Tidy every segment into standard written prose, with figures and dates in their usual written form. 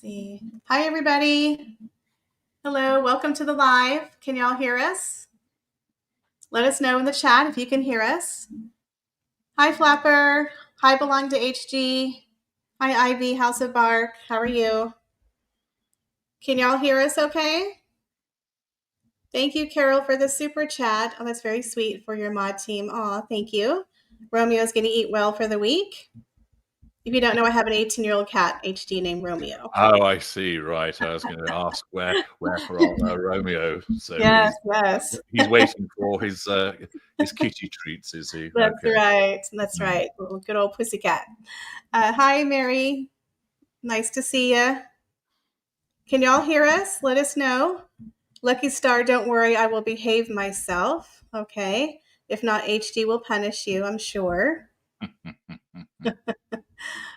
see. Hi, everybody. Hello, welcome to the live. Can y'all hear us? Let us know in the chat if you can hear us. Hi, Flapper. Hi, Belong to HG. Hi, Ivy, House of Bark. How are you? Can y'all hear us okay? Thank you, Carol, for the super chat. Oh, that's very sweet for your mod team. Oh, thank you. Romeo's going to eat well for the week. If you don't know, I have an 18-year-old cat, HG, named Romeo. Oh, I see. Right. I was going to ask where for our Romeo. So yes. He's waiting for his kitty treats, is he? That's okay. Right. That's right. Good old pussycat. Hi, Mary. Nice to see you. Can y'all hear us? Let us know. Lucky Star, don't worry. I will behave myself. Okay. If not, HD will punish you, I'm sure.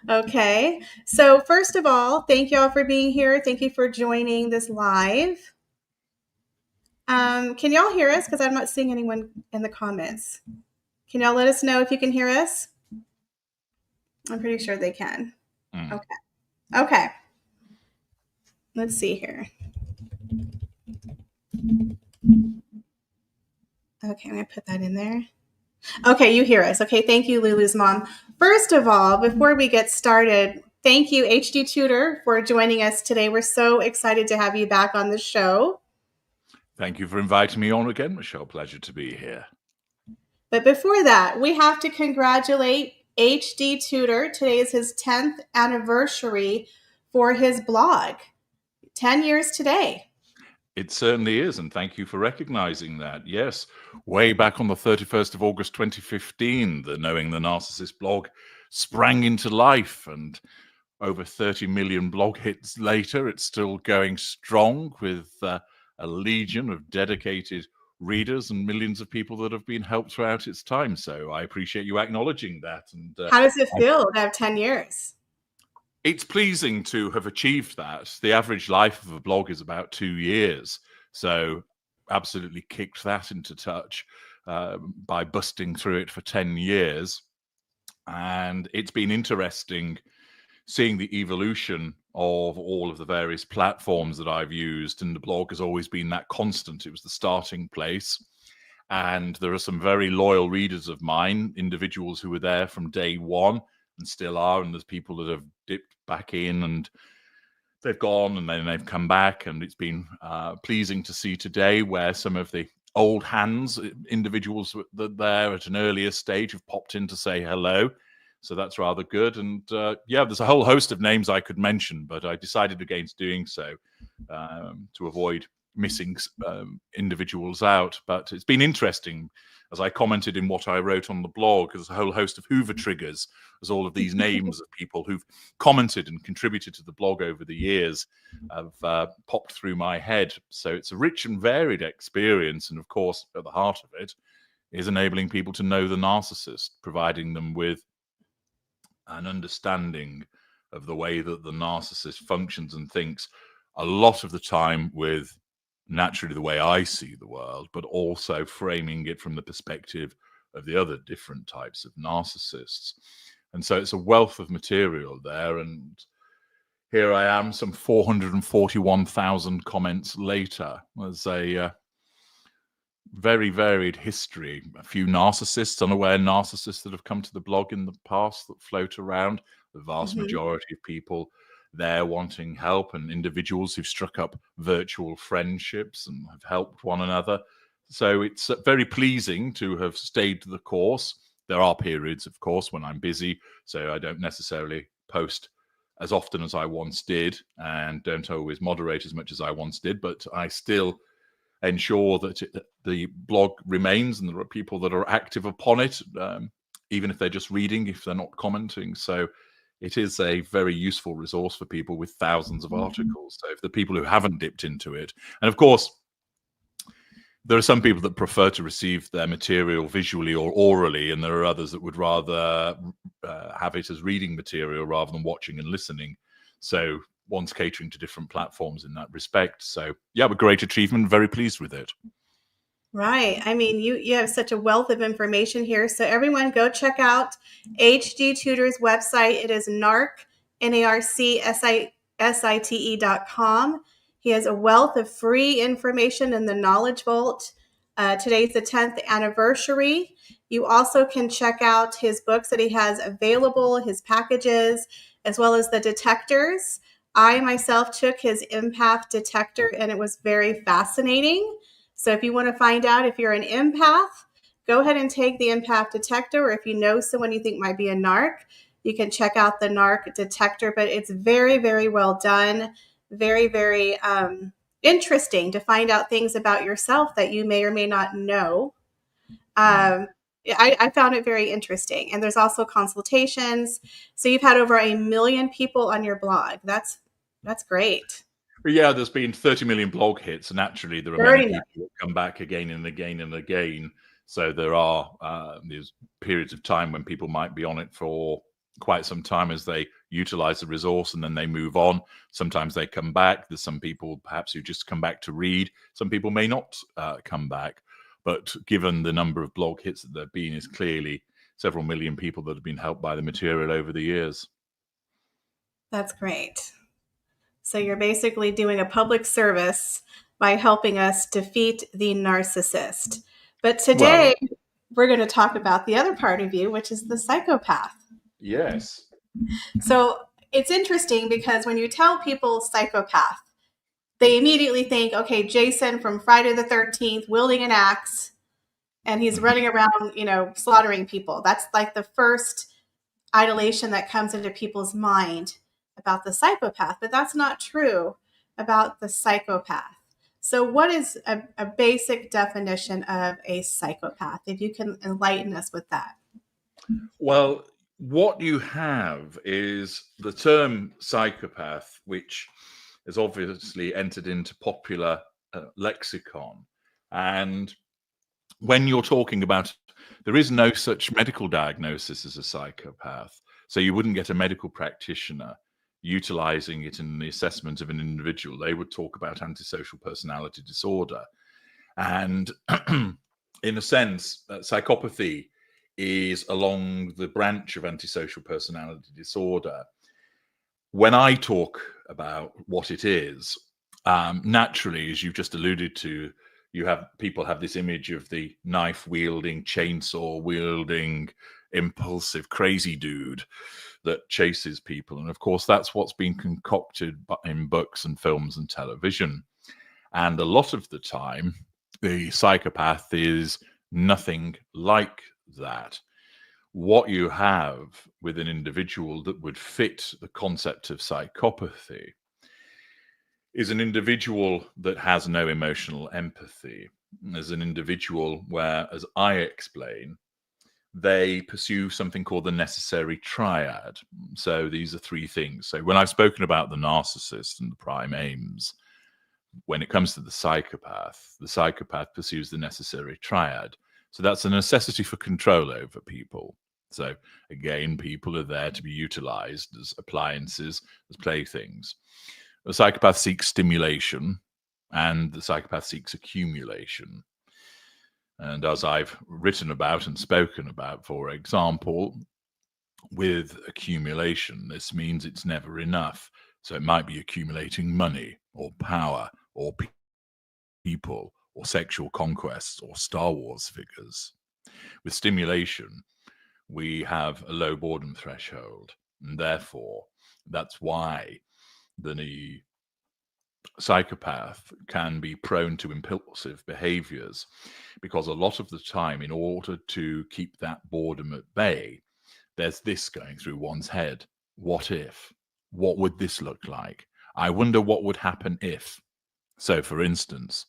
Okay. So first of all, thank y'all for being here. Thank you for joining this live. Can y'all hear us? Because I'm not seeing anyone in the comments. Can y'all let us know if you can hear us? I'm pretty sure they can. Okay. Let's see here. Okay, I'm going to put that in there. Okay, you hear us. Okay, thank you, Lulu's mom. First of all, before we get started, thank you, HD Tudor, for joining us today. We're so excited to have you back on the show. Thank you for inviting me on again, Michelle. Pleasure to be here. But before that, we have to congratulate HD Tudor. Today is his 10th anniversary for his blog. 10 years today. It certainly is, and thank you for recognizing that. Yes, way back on the 31st of August 2015, the Knowing the Narcissist blog sprang into life, and over 30 million blog hits later, it's still going strong with a legion of dedicated readers and millions of people that have been helped throughout its time. So I appreciate you acknowledging that. And how does it feel to have 10 years? It's pleasing to have achieved that. The average life of a blog is about 2 years. So absolutely kicked that into touch by busting through it for 10 years. And it's been interesting seeing the evolution of all of the various platforms that I've used. And the blog has always been that constant. It was the starting place. And there are some very loyal readers of mine, individuals who were there from day one and still are. And there's people that have dipped back in and they've gone and then they've come back. And it's been pleasing to see today where some of the old hands, individuals that there at an earlier stage, have popped in to say hello. So that's rather good. And yeah, there's a whole host of names I could mention, but I decided against doing so to avoid missing individuals out. But it's been interesting, as I commented in what I wrote on the blog, there's a whole host of Hoover triggers, as all of these names of people who've commented and contributed to the blog over the years have popped through my head. So it's a rich and varied experience. And of course, at the heart of it is enabling people to know the narcissist, providing them with an understanding of the way that the narcissist functions and thinks, a lot of the time with naturally the way I see the world, but also framing it from the perspective of the other different types of narcissists. And so it's a wealth of material there. And here I am, some 441,000 comments later. There's a very varied history. A few narcissists, unaware narcissists that have come to the blog in the past that float around. The vast majority of people there wanting help, and individuals who've struck up virtual friendships and have helped one another. So it's very pleasing to have stayed the course. There are periods, of course, when I'm busy, so I don't necessarily post as often as I once did and don't always moderate as much as I once did, but I still ensure that the blog remains and there are people that are active upon it, even if they're just reading, if they're not commenting. So it is a very useful resource for people with thousands of articles. So if the people who haven't dipped into it, and of course, there are some people that prefer to receive their material visually or orally, and there are others that would rather have it as reading material rather than watching and listening. So one's catering to different platforms in that respect. So yeah, a great achievement, very pleased with it. Right. I mean, you have such a wealth of information here. So everyone go check out HD Tudor's website. It is NARC, NARCSIST site.com. He has a wealth of free information in the Knowledge Vault. Today's the 10th anniversary. You also can check out his books that he has available, his packages, as well as the detectors. I myself took his empath detector, and it was very fascinating. So if you want to find out if you're an empath, go ahead and take the empath detector, or if you know someone you think might be a narc, you can check out the narc detector. But it's very, very well done, very, very interesting to find out things about yourself that you may or may not know. I found it very interesting. And there's also consultations. So you've had over 1 million people on your blog. That's great. Yeah, there's been 30 million blog hits, and naturally there are many people that come back again and again and again. So there are these periods of time when people might be on it for quite some time as they utilize the resource, and then they move on. Sometimes they come back. There's some people perhaps who just come back to read. Some people may not come back. But given the number of blog hits that there have been, is clearly several million people that have been helped by the material over the years. That's great. So you're basically doing a public service by helping us defeat the narcissist. But today, we're going to talk about the other part of you, which is the psychopath. Yes. So it's interesting because when you tell people psychopath, they immediately think, okay, Jason from Friday the 13th wielding an axe, and he's running around, slaughtering people. That's like the first idolation that comes into people's mind about the psychopath, but that's not true about the psychopath. So what is a basic definition of a psychopath? If you can enlighten us with that. Well, what you have is the term psychopath, which has obviously entered into popular lexicon. And when you're talking about, there is no such medical diagnosis as a psychopath. So you wouldn't get a medical practitioner utilizing it in the assessment of an individual. They would talk about antisocial personality disorder. And in a sense, psychopathy is along the branch of antisocial personality disorder. When I talk about what it is, naturally, as you've just alluded to, people have this image of the knife wielding, chainsaw wielding, impulsive, crazy dude that chases people. And of course, that's what's been concocted in books and films and television. And a lot of the time, the psychopath is nothing like that. What you have with an individual that would fit the concept of psychopathy is an individual that has no emotional empathy. As an individual where, as I explain, they pursue something called the necessary triad. So these are three things. So when I've spoken about the narcissist and the prime aims, when it comes to the psychopath pursues the necessary triad. So that's a necessity for control over people. So again, people are there to be utilized as appliances, as playthings. The psychopath seeks stimulation, and the psychopath seeks accumulation. And as I've written about and spoken about, for example, with accumulation, this means it's never enough. So it might be accumulating money or power or people or sexual conquests or Star Wars figures. With stimulation, we have a low boredom threshold. And therefore, that's why the psychopath can be prone to impulsive behaviors, because a lot of the time, in order to keep that boredom at bay, there's this going through one's head. What if? What would this look like? I wonder what would happen if. So, for instance,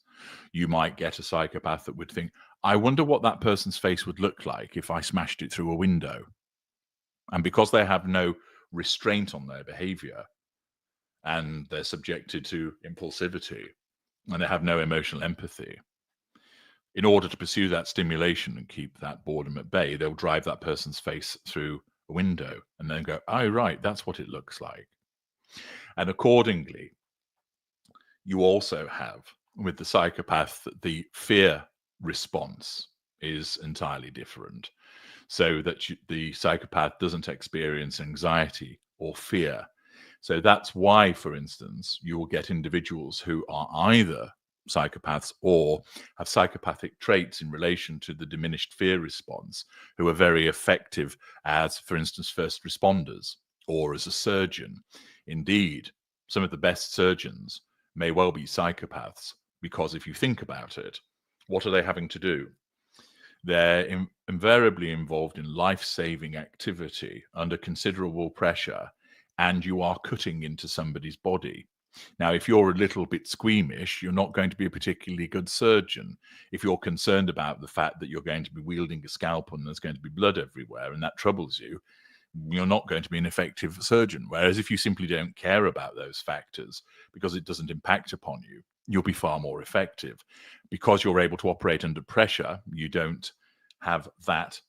you might get a psychopath that would think, I wonder what that person's face would look like if I smashed it through a window. And because they have no restraint on their behavior, and they're subjected to impulsivity, and they have no emotional empathy, in order to pursue that stimulation and keep that boredom at bay, they'll drive that person's face through a window and then go, oh, right, that's what it looks like. And accordingly, you also have, with the psychopath, the fear response is entirely different. So that the psychopath doesn't experience anxiety or fear. So that's why, for instance, you will get individuals who are either psychopaths or have psychopathic traits in relation to the diminished fear response, who are very effective as, for instance, first responders or as a surgeon. Indeed, some of the best surgeons may well be psychopaths, because if you think about it, what are they having to do? They're invariably involved in life-saving activity under considerable pressure, and you are cutting into somebody's body. Now, if you're a little bit squeamish, you're not going to be a particularly good surgeon. If you're concerned about the fact that you're going to be wielding a scalpel and there's going to be blood everywhere and that troubles you, you're not going to be an effective surgeon. Whereas if you simply don't care about those factors because it doesn't impact upon you, you'll be far more effective. Because you're able to operate under pressure, you don't have that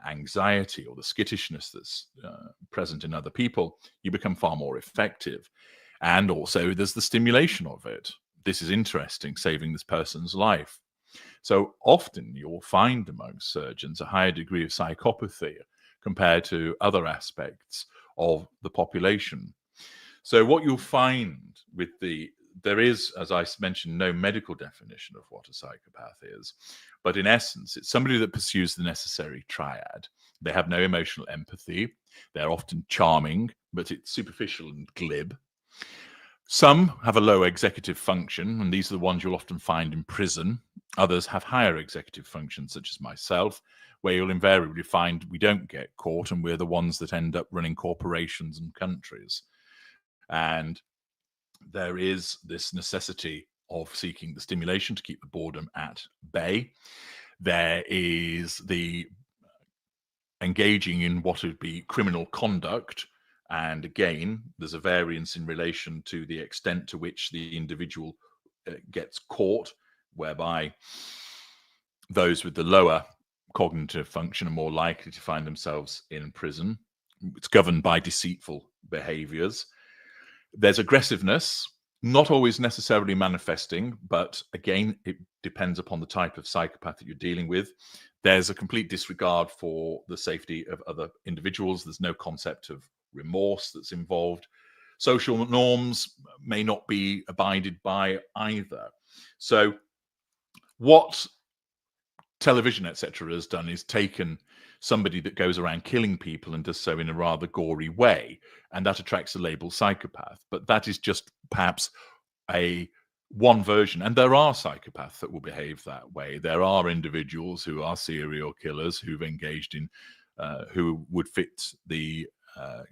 anxiety or the skittishness that's present in other people. You become far more effective. And also there's the stimulation of it. This is interesting, saving this person's life. So often you'll find amongst surgeons a higher degree of psychopathy compared to other aspects of the population. So what you'll find with there is, as I mentioned, no medical definition of what a psychopath is. But in essence, it's somebody that pursues the necessary triad. They have no emotional empathy. They're often charming, but it's superficial and glib. Some have a low executive function, and these are the ones you'll often find in prison. Others have higher executive functions, such as myself, where you'll invariably find we don't get caught, and we're the ones that end up running corporations and countries. And there is this necessity of seeking the stimulation to keep the boredom at bay. There is the engaging in what would be criminal conduct. And again, there's a variance in relation to the extent to which the individual gets caught, whereby those with the lower cognitive function are more likely to find themselves in prison. It's governed by deceitful behaviors. There's aggressiveness, not always necessarily manifesting, but again, it depends upon the type of psychopath that you're dealing with. There's a complete disregard for the safety of other individuals. There's no concept of remorse that's involved. Social norms may not be abided by either. So what television, etc., has done is taken somebody that goes around killing people and does so in a rather gory way, and that attracts the label psychopath. But that is just perhaps one version, and there are psychopaths that will behave that way. There are individuals who are serial killers who've engaged in who would fit the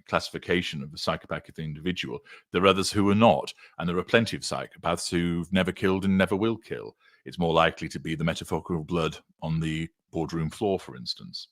classification of a psychopathic individual. There are others who are not, and there are plenty of psychopaths who've never killed and never will kill. It's more likely to be the metaphorical blood on the boardroom floor, for instance.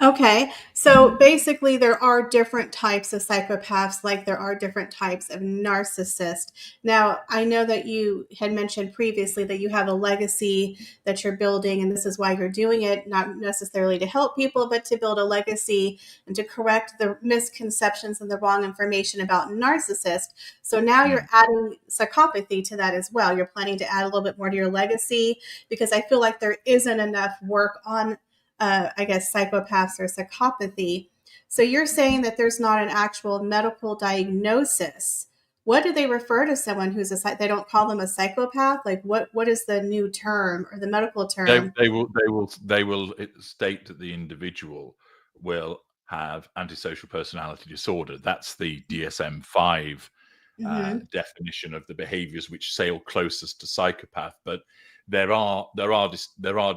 Okay, so basically there are different types of psychopaths, like there are different types of narcissists. Now, I know that you had mentioned previously that you have a legacy that you're building, and this is why you're doing it, not necessarily to help people, but to build a legacy and to correct the misconceptions and the wrong information about narcissists. So now you're adding psychopathy to that as well. You're planning to add a little bit more to your legacy, because I feel like there isn't enough work on I guess, psychopaths or psychopathy. So you're saying that there's not an actual medical diagnosis. What do they refer to someone who's they don't call them a psychopath? Like what is the new term or the medical term? They will state that the individual will have antisocial personality disorder. That's the DSM-5 definition of the behaviors which sail closest to psychopath. But there are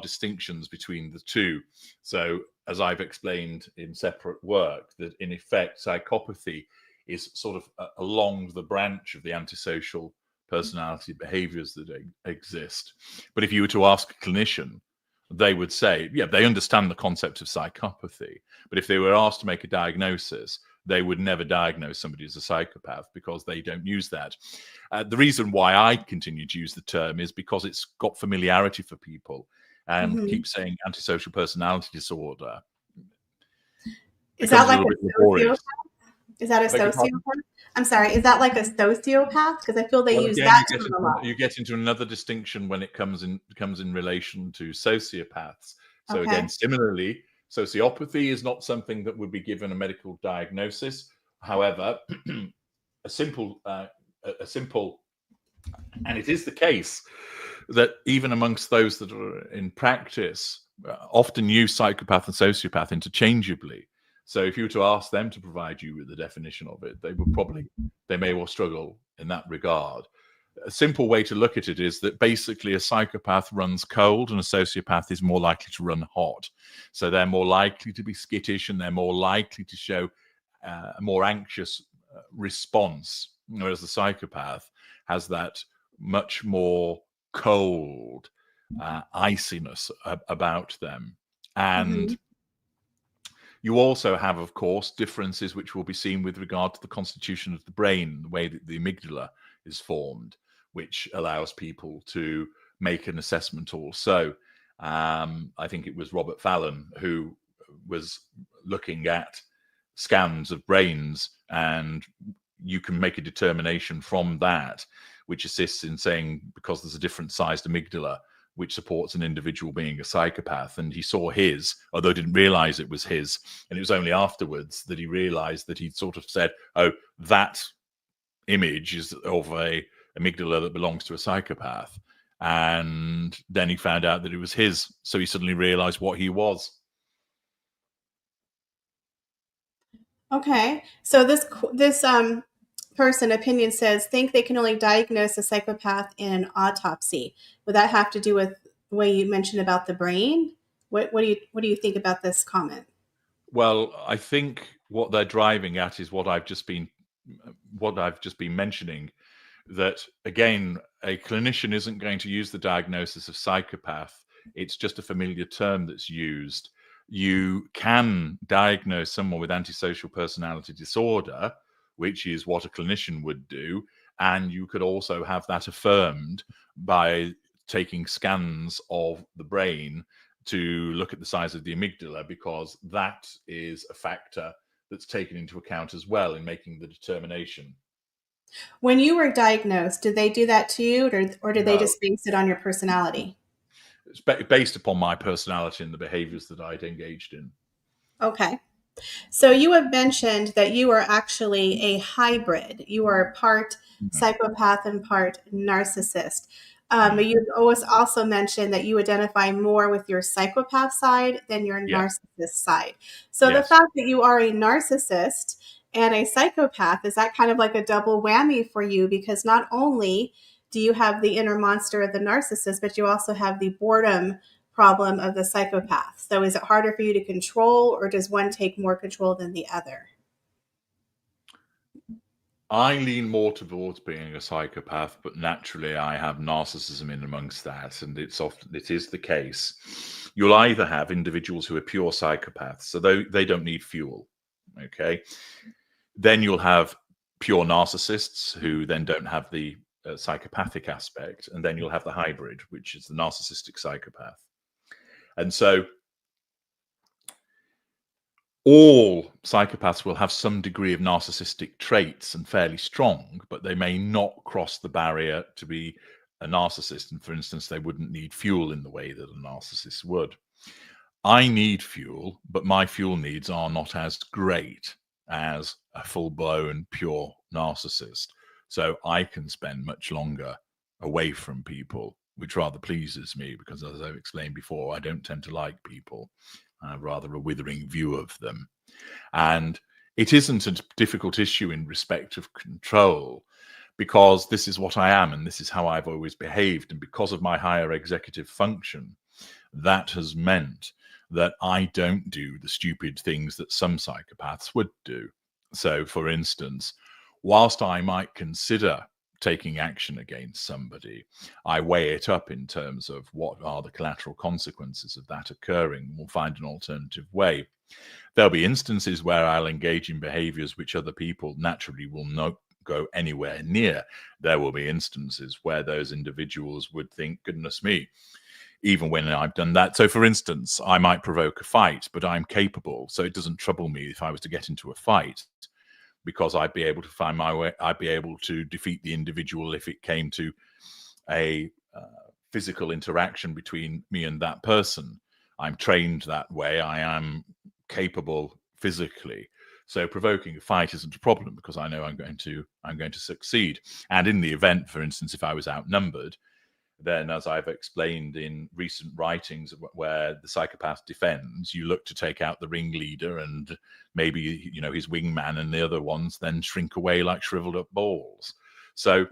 distinctions between the two. So as I've explained in separate work, that in effect psychopathy is sort of along the branch of the antisocial personality behaviors that exist. But if you were to ask a clinician, they would say, yeah, they understand the concept of psychopathy. But if they were asked to make a diagnosis, they would never diagnose somebody as a psychopath, because they don't use that. The reason why I continue to use the term is because it's got familiarity for people, and keep saying antisocial personality disorder. Is that like a sociopath? Is that a sociopath? I'm sorry, is that like a sociopath? Because I feel they use that term a lot. You get into another distinction when it comes in relation to sociopaths. So again, similarly, sociopathy is not something that would be given a medical diagnosis. However, a simple, and it is the case that even amongst those that are in practice, often use psychopath and sociopath interchangeably. So if you were to ask them to provide you with the definition of it, they may well struggle in that regard. A simple way to look at it is that basically a psychopath runs cold and a sociopath is more likely to run hot. So they're more likely to be skittish and they're more likely to show a more anxious response, whereas the psychopath has that much more cold iciness about them. And you also have, of course, differences which will be seen with regard to the constitution of the brain, the way that the amygdala is formed, which allows people to make an assessment also. I think it was Robert Fallon who was looking at scans of brains, and you can make a determination from that, which assists in saying, because there's a different sized amygdala, which supports an individual being a psychopath. And he saw his, although didn't realize it was his. And it was only afterwards that he realized that he'd sort of said, oh, that image is of a amygdala that belongs to a psychopath. And then he found out that it was his. So he suddenly realized what he was. Okay. So this person opinion says, think they can only diagnose a psychopath in an autopsy. Would that have to do with the way you mentioned about the brain? What do you think about this comment? Well, I think what they're driving at is what I've just been mentioning, that again, a clinician isn't going to use the diagnosis of psychopath. It's just a familiar term that's used. You can diagnose someone with antisocial personality disorder, which is what a clinician would do. And you could also have that affirmed by taking scans of the brain to look at the size of the amygdala, because that is a factor that's taken into account as well in making the determination. When you were diagnosed, did they do that to you, or did they just base it on your personality? It's based upon my personality and the behaviors that I'd engaged in. Okay. So you have mentioned that you are actually a hybrid. You are part psychopath and part narcissist. You've always also mentioned that you identify more with your psychopath side than your narcissist side. So the fact that you are a narcissist and a psychopath, is that kind of like a double whammy for you? Because not only do you have the inner monster of the narcissist, but you also have the boredom problem of the psychopath. So is it harder for you to control, or does one take more control than the other? I lean more towards being a psychopath, but naturally I have narcissism in amongst that, and it is the case. You'll either have individuals who are pure psychopaths, so they don't need fuel, okay? Then you'll have pure narcissists who then don't have the psychopathic aspect, and then you'll have the hybrid, which is the narcissistic psychopath. And so all psychopaths will have some degree of narcissistic traits and fairly strong, but they may not cross the barrier to be a narcissist. And for instance, they wouldn't need fuel in the way that a narcissist would. I need fuel, but my fuel needs are not as great as a full-blown pure narcissist. So I can spend much longer away from people, which rather pleases me, because as I've explained before, I don't tend to like people. I have rather a withering view of them. And it isn't a difficult issue in respect of control, because this is what I am and this is how I've always behaved. And because of my higher executive function, that has meant that I don't do the stupid things that some psychopaths would do. So, for instance, whilst I might consider taking action against somebody, I weigh it up in terms of what are the collateral consequences of that occurring. We'll find an alternative way. There'll be instances where I'll engage in behaviors which other people naturally will not go anywhere near. There will be instances where those individuals would think, goodness me, even when I've done that. So for instance, I might provoke a fight, but I'm capable. So it doesn't trouble me if I was to get into a fight, because I'd be able to find my way. I'd be able to defeat the individual if it came to a physical interaction between me and that person. I'm trained that way. I am capable physically. So provoking a fight isn't a problem because I know I'm going to succeed. And in the event, for instance, if I was outnumbered, then, as I've explained in recent writings where the psychopath defends, you look to take out the ringleader and maybe, his wingman, and the other ones then shrink away like shriveled up balls. So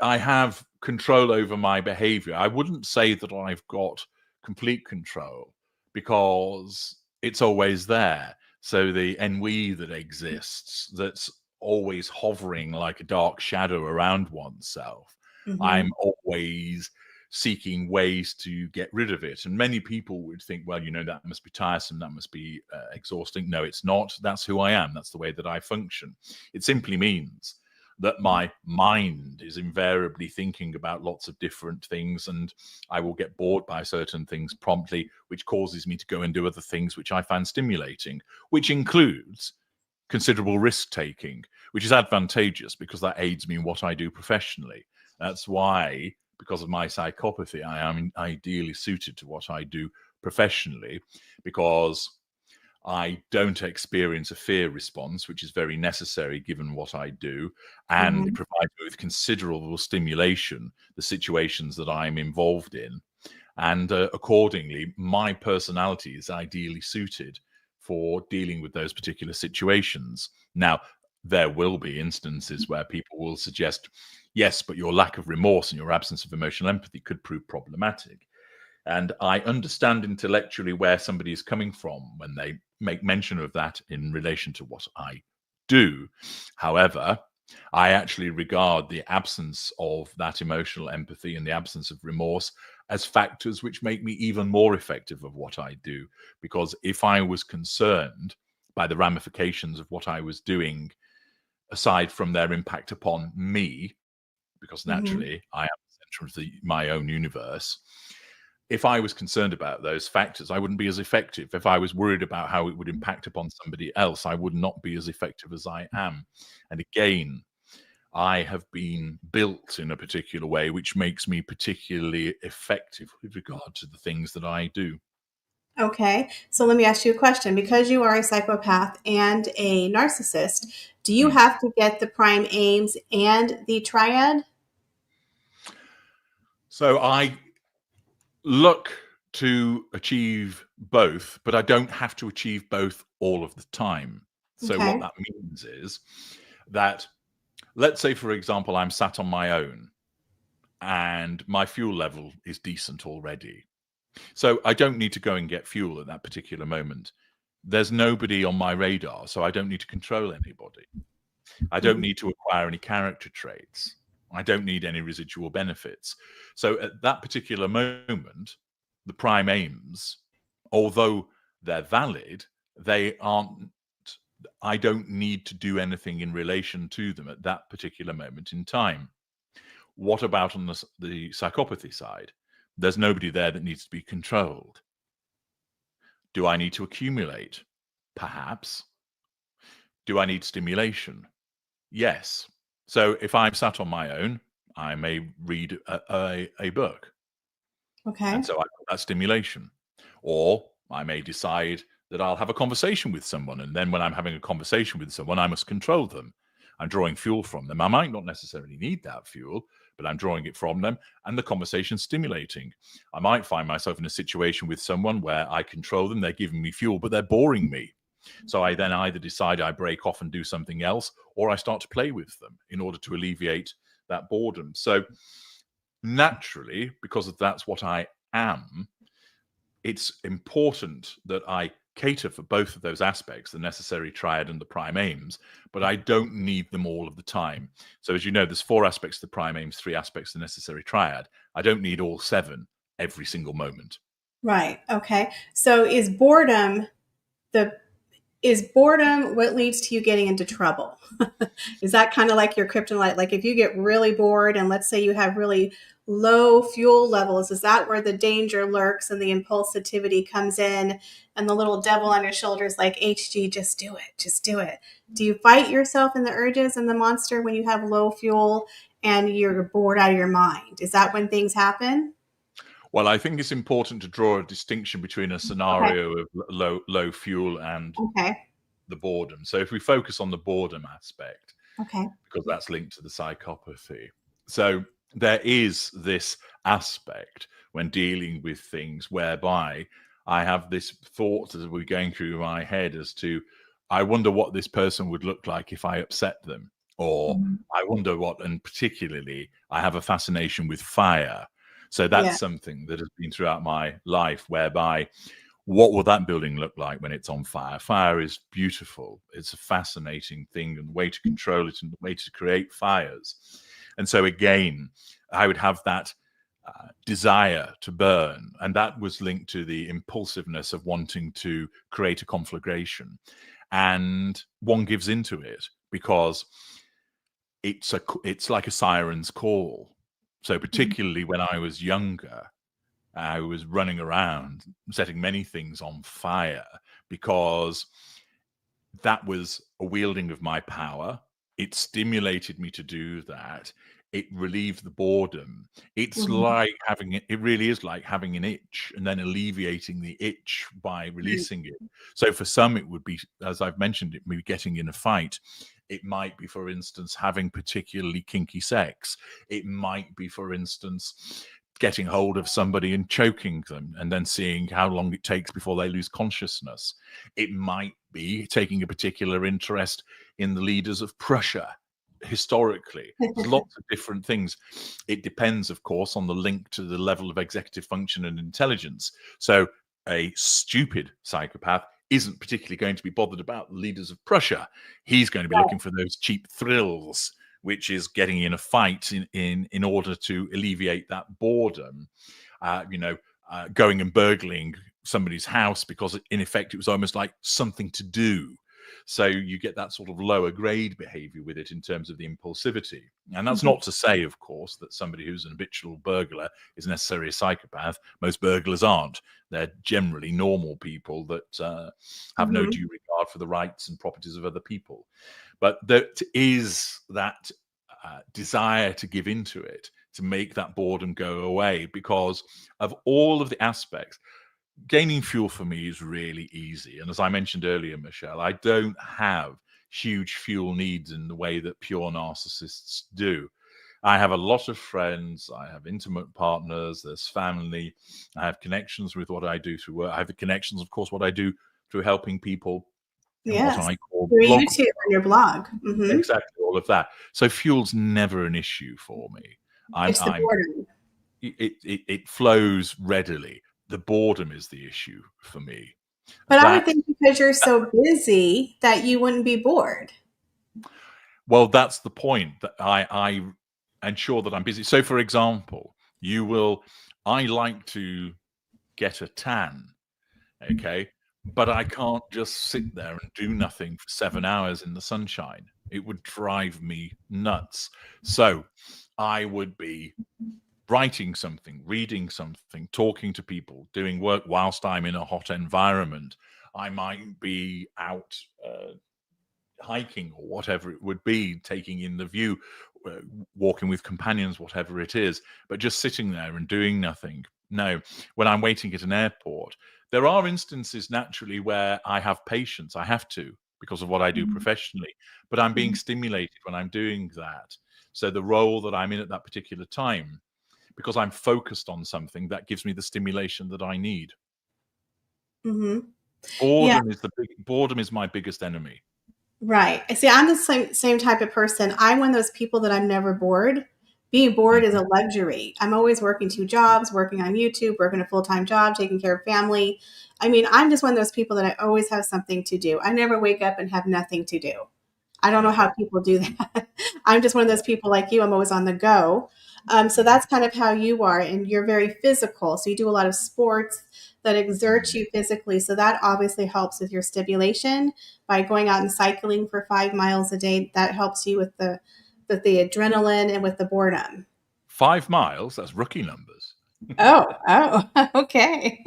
I have control over my behavior. I wouldn't say that I've got complete control because it's always there. So the ennui that exists, that's always hovering like a dark shadow around oneself, I'm always seeking ways to get rid of it. And many people would think, well, that must be tiresome, that must be exhausting. No, it's not. That's who I am. That's the way that I function. It simply means that my mind is invariably thinking about lots of different things, and I will get bored by certain things promptly, which causes me to go and do other things which I find stimulating, which includes considerable risk taking, which is advantageous because that aids me in what I do professionally. That's why, because of my psychopathy, I am ideally suited to what I do professionally, because I don't experience a fear response, which is very necessary given what I do, and it provides me with considerable stimulation, the situations that I'm involved in. And accordingly, my personality is ideally suited for dealing with those particular situations. Now, there will be instances where people will suggest, yes, but your lack of remorse and your absence of emotional empathy could prove problematic. And I understand intellectually where somebody is coming from when they make mention of that in relation to what I do. However, I actually regard the absence of that emotional empathy and the absence of remorse as factors which make me even more effective of what I do. Because if I was concerned by the ramifications of what I was doing, aside from their impact upon me, because naturally I am the center of my own universe, if I was concerned about those factors, I wouldn't be as effective. If I was worried about how it would impact upon somebody else, I would not be as effective as I am. And again, I have been built in a particular way, which makes me particularly effective with regard to the things that I do. Okay, so let me ask you a question. Because you are a psychopath and a narcissist, do you have to get the prime aims and the triad? So I look to achieve both, but I don't have to achieve both all of the time. So what Okay. that means is that, let's say, for example, I'm sat on my own and my fuel level is decent already. So I don't need to go and get fuel at that particular moment. There's nobody on my radar, so I don't need to control anybody. I don't need to acquire any character traits. I don't need any residual benefits. So at that particular moment, the prime aims, although they're valid, they aren't, I don't need to do anything in relation to them at that particular moment in time. What about on the psychopathy side? There's nobody there that needs to be controlled. Do I need to accumulate? Perhaps. Do I need stimulation? Yes. So if I'm sat on my own, I may read a book. Okay. And so I got that stimulation. Or I may decide that I'll have a conversation with someone. And then when I'm having a conversation with someone, I must control them. I'm drawing fuel from them. I might not necessarily need that fuel, but I'm drawing it from them, and the conversation's stimulating. I might find myself in a situation with someone where I control them, they're giving me fuel, but they're boring me. So I then either decide I break off and do something else, or I start to play with them in order to alleviate that boredom. So naturally, because that's what I am, it's important that I cater for both of those aspects, the necessary triad and the prime aims, but I don't need them all of the time. So as you know, there's 4 aspects to the prime aims, 3 aspects to the necessary triad. I don't need all 7 every single moment. Right. Okay. So the is boredom what leads to you getting into trouble? Is that kind of like your kryptonite? Like if you get really bored and let's say you have really low fuel levels, is that where the danger lurks and the impulsivity comes in and the little devil on your shoulder is like, HG, just do it. Just do it. Do you fight yourself in the urges and the monster when you have low fuel and you're bored out of your mind? Is that when things happen? Well, I think it's important to draw a distinction between a Okay. scenario of low fuel and Okay. the boredom. So if we focus on the boredom aspect, Okay. because that's linked to the psychopathy. So there is this aspect when dealing with things whereby I have this thought as we're going through my head as to, I wonder what this person would look like if I upset them. Or Mhm. I wonder what, and particularly, I have a fascination with fire. So Yeah. that's something that has been throughout my life, whereby what will that building look like when it's on fire? Fire is beautiful. It's a fascinating thing, and the way to control it and the way to create fires. And so again, I would have that desire to burn, and that was linked to the impulsiveness of wanting to create a conflagration. And one gives into it because it's like a siren's call. So particularly when I was younger, I was running around setting many things on fire because that was a wielding of my power. It stimulated me to do that. It relieved the boredom. It's Mhm. like having it really is like having an itch and then alleviating the itch by Right. releasing it. So for some, it would be, as I've mentioned, it may be getting in a fight. It might be, for instance, having particularly kinky sex. It might be, for instance, getting hold of somebody and choking them and then seeing how long it takes before they lose consciousness. It might be taking a particular interest in the leaders of Prussia historically. There's lots of different things. It depends, of course, on the link to the level of executive function and intelligence. So a stupid psychopath isn't particularly going to be bothered about the leaders of Prussia. He's going to be looking for those cheap thrills, which is getting in a fight in order to alleviate that boredom. Going and burgling somebody's house because in effect it was almost like something to do. So you get that sort of lower grade behavior with it in terms of the impulsivity. And that's Mhm. not to say, of course, that somebody who's an habitual burglar is necessarily a psychopath. Most burglars aren't. They're generally normal people that have no Mhm. due regard for the rights and properties of other people. But there is that desire to give into it, to make that boredom go away because of all of the aspects. Gaining fuel for me is really easy. And as I mentioned earlier, Michelle, I don't have huge fuel needs in the way that pure narcissists do. I have a lot of friends, I have intimate partners, there's family, I have connections with what I do through work. I have the connections, of course, what I do through helping people in what Yes. I call Your blog. YouTube and your blog. Mhm. Exactly, all of that. So fuel's never an issue for me. I'm It's the I'm boredom. it flows readily. The boredom is the issue for me. But I would That think because you're so busy that you wouldn't be bored. Well, that's the point, that I ensure that I'm busy. So, for example, I like to get a tan, okay, but I can't just sit there and do nothing for 7 hours in the sunshine. It would drive me nuts. So, I would be writing something, reading something, talking to people, doing work whilst I'm in a hot environment. I might be out hiking or whatever it would be, taking in the view, uh, walking with companions, whatever it is, but just sitting there and doing nothing. No, when I'm waiting at an airport, there are instances naturally where I have patience. I have to because of what I do Mhm. professionally, but I'm being Mhm. stimulated when I'm doing that. So the role that I'm in at that particular time, because I'm focused on something, that gives me the stimulation that I need. Mhm. Yeah. Boredom is my biggest enemy. Right. I see. I'm the same type of person. I'm one of those people that I'm never bored. Being bored is Mhm. a luxury. I'm always working two jobs, working on YouTube, working a full time job, taking care of family. I mean, I'm just one of those people that I always have something to do. I never wake up and have nothing to do. I don't know Okay. how people do that. I'm just one of those people like you. I'm always on the go. So Mhm. that's kind of how you are, and you're very physical. So you do a lot of sports that exert Mhm. you physically. So that obviously helps with your stimulation by going out and cycling for 5 miles a day. That helps you with the adrenaline and with the boredom. 5 miles, that's rookie numbers. Oh, okay.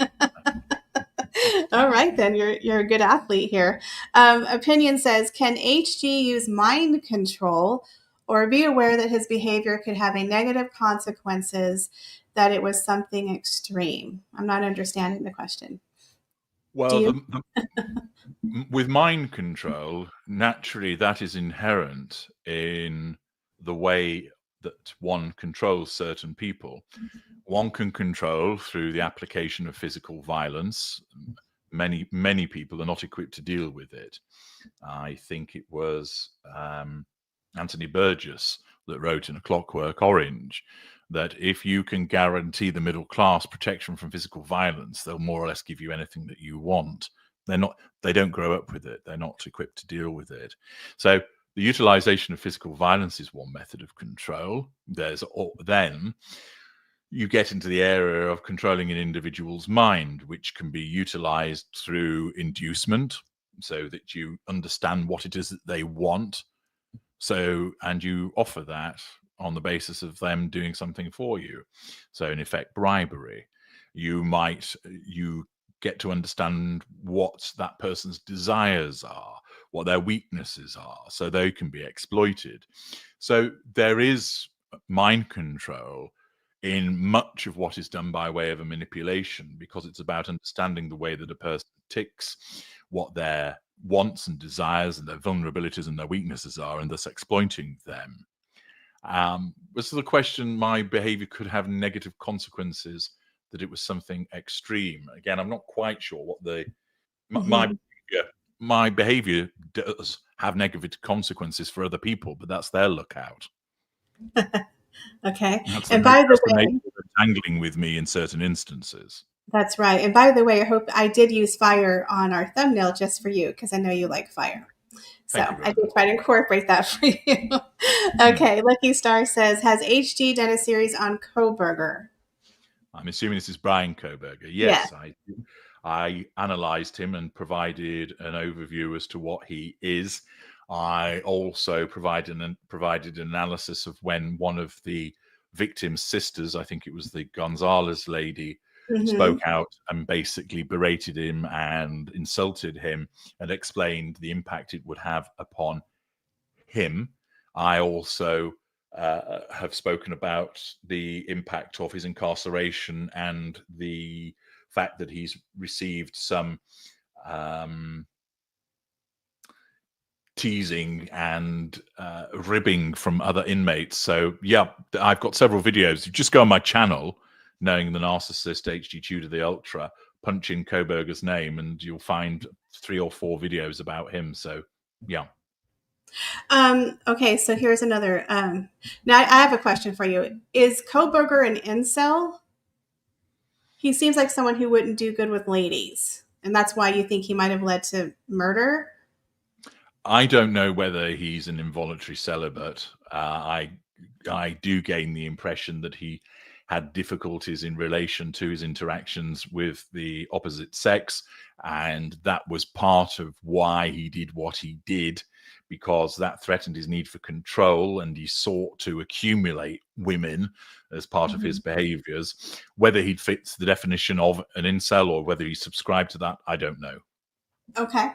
All right, then you're a good athlete here. Opinion says, can HG use mind control or be aware that his behavior could have a negative consequences? That it was something extreme. I'm not understanding the question. Do Well, you? with mind control, naturally, that is inherent in the way that one controls certain people. One can control through the application of physical violence. Many people are not equipped to deal with it. I think it was Anthony Burgess that wrote in A Clockwork Orange that if you can guarantee the middle class protection from physical violence, they'll more or less give you anything that you want. They don't grow up with it. They're not equipped to deal with it. So the utilization of physical violence is one method of control. Then you get into the area of controlling an individual's mind, which can be utilized through inducement, so that you understand what it is that they want. And you offer that on the basis of them doing something for you. So in effect, bribery. You get to understand what that person's desires are, what their weaknesses are, so they can be exploited. So there is mind control in much of what is done by way of a manipulation, because it's about understanding the way that a person ticks, what their wants and desires and their vulnerabilities and their weaknesses are, and thus exploiting them. Was the question, my behavior could have negative consequences, that it was something extreme? Again, I'm not quite sure what my behavior does have negative consequences for other people, but that's their lookout. Okay. That's And by the the nature way, of entangling with me in certain instances. that's right. And by the way, I hope I did use fire on our thumbnail just for you, because I know you like fire. So Thank you I very did much. try to incorporate that for you. Okay. Lucky Star says, has HG done a series on Koberger? I'm assuming this is Brian Koberger. Yes. Yes, I analysed him and provided an overview as to what he is. I also provided an analysis of when one of the victim's sisters, I think it was the Gonzalez lady, spoke out and basically berated him and insulted him, and explained the impact it would have upon him. I also have spoken about the impact of his incarceration and the fact that he's received some teasing and ribbing from other inmates. So yeah, I've got several videos. You just go on my channel, knowing the narcissist HG Tudor the Ultra, punch in Koberger's name, and you'll find 3 or 4 videos about him. So yeah. Okay, so here's another. Now I have a question for you. Is Koberger an incel? He seems like someone who wouldn't do good with ladies, and that's why you think he might have led to murder. I don't know whether he's an involuntary celibate. I do gain the impression that he had difficulties in relation to his interactions with the opposite sex, and that was part of why he did what he did, because that threatened his need for control, and he sought to accumulate women as part of his behaviors. Whether he fits the definition of an incel or whether he subscribed to that, I don't know. Okay.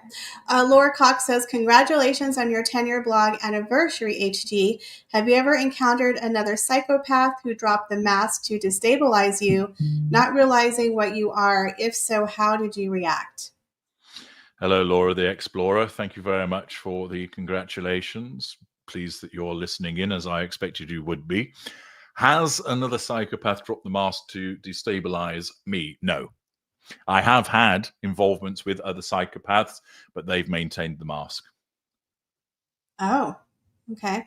Laura Cox says, congratulations on your 10-year blog anniversary, HG. Have you ever encountered another psychopath who dropped the mask to destabilize you, not realizing what you are? If so, how did you react? Hello, Laura the Explorer. Thank you very much for the congratulations. Pleased that you're listening in, as I expected you would be. Has another psychopath dropped the mask to destabilize me? No. I have had involvements with other psychopaths, but they've maintained the mask. Oh, okay.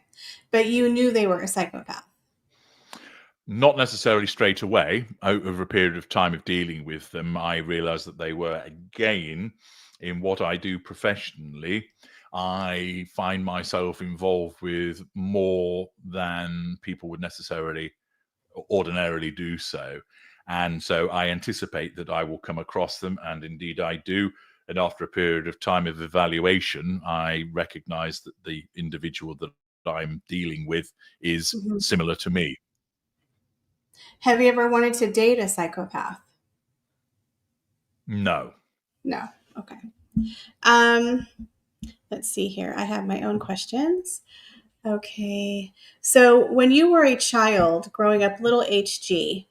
But you knew they were a psychopath. Not necessarily straight away. Over a period of time of dealing with them, I realized that they were, again, in what I do professionally, I find myself involved with more than people would necessarily ordinarily do so. And so I anticipate that I will come across them, and indeed I do. And after a period of time of evaluation, I recognize that the individual that I'm dealing with is similar to me. Have you ever wanted to date a psychopath? No. No. Okay. Let's see here. I have my own questions. Okay. So when you were a child growing up, little HG,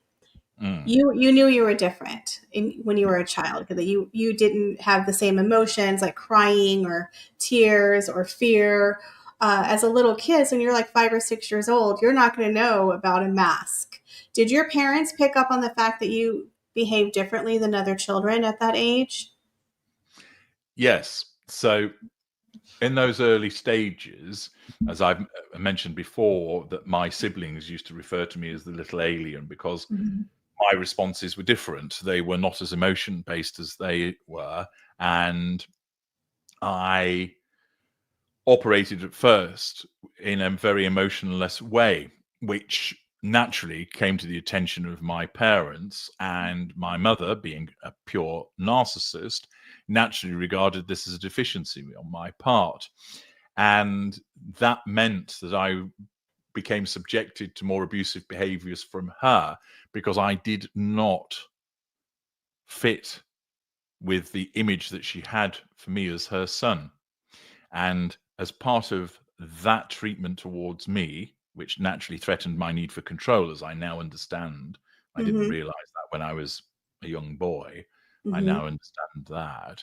Mm. You knew you were different when you were a child, because you didn't have the same emotions like crying or tears or fear. As a little kid, so when you're like 5 or 6 years old, you're not going to know about a mask. Did your parents pick up on the fact that you behave differently than other children at that age? Yes. So in those early stages, as I've mentioned before, that my siblings used to refer to me as the little alien because Mhm. my responses were different. They were not as emotion based as they were. And I operated at first in a very emotionless way, which naturally came to the attention of my parents, and my mother, being a pure narcissist, naturally regarded this as a deficiency on my part. And that meant that I became subjected to more abusive behaviors from her because I did not fit with the image that she had for me as her son. And as part of that treatment towards me, which naturally threatened my need for control, as I now understand, I didn't Mhm. realize that when I was a young boy. I Mhm. now understand that.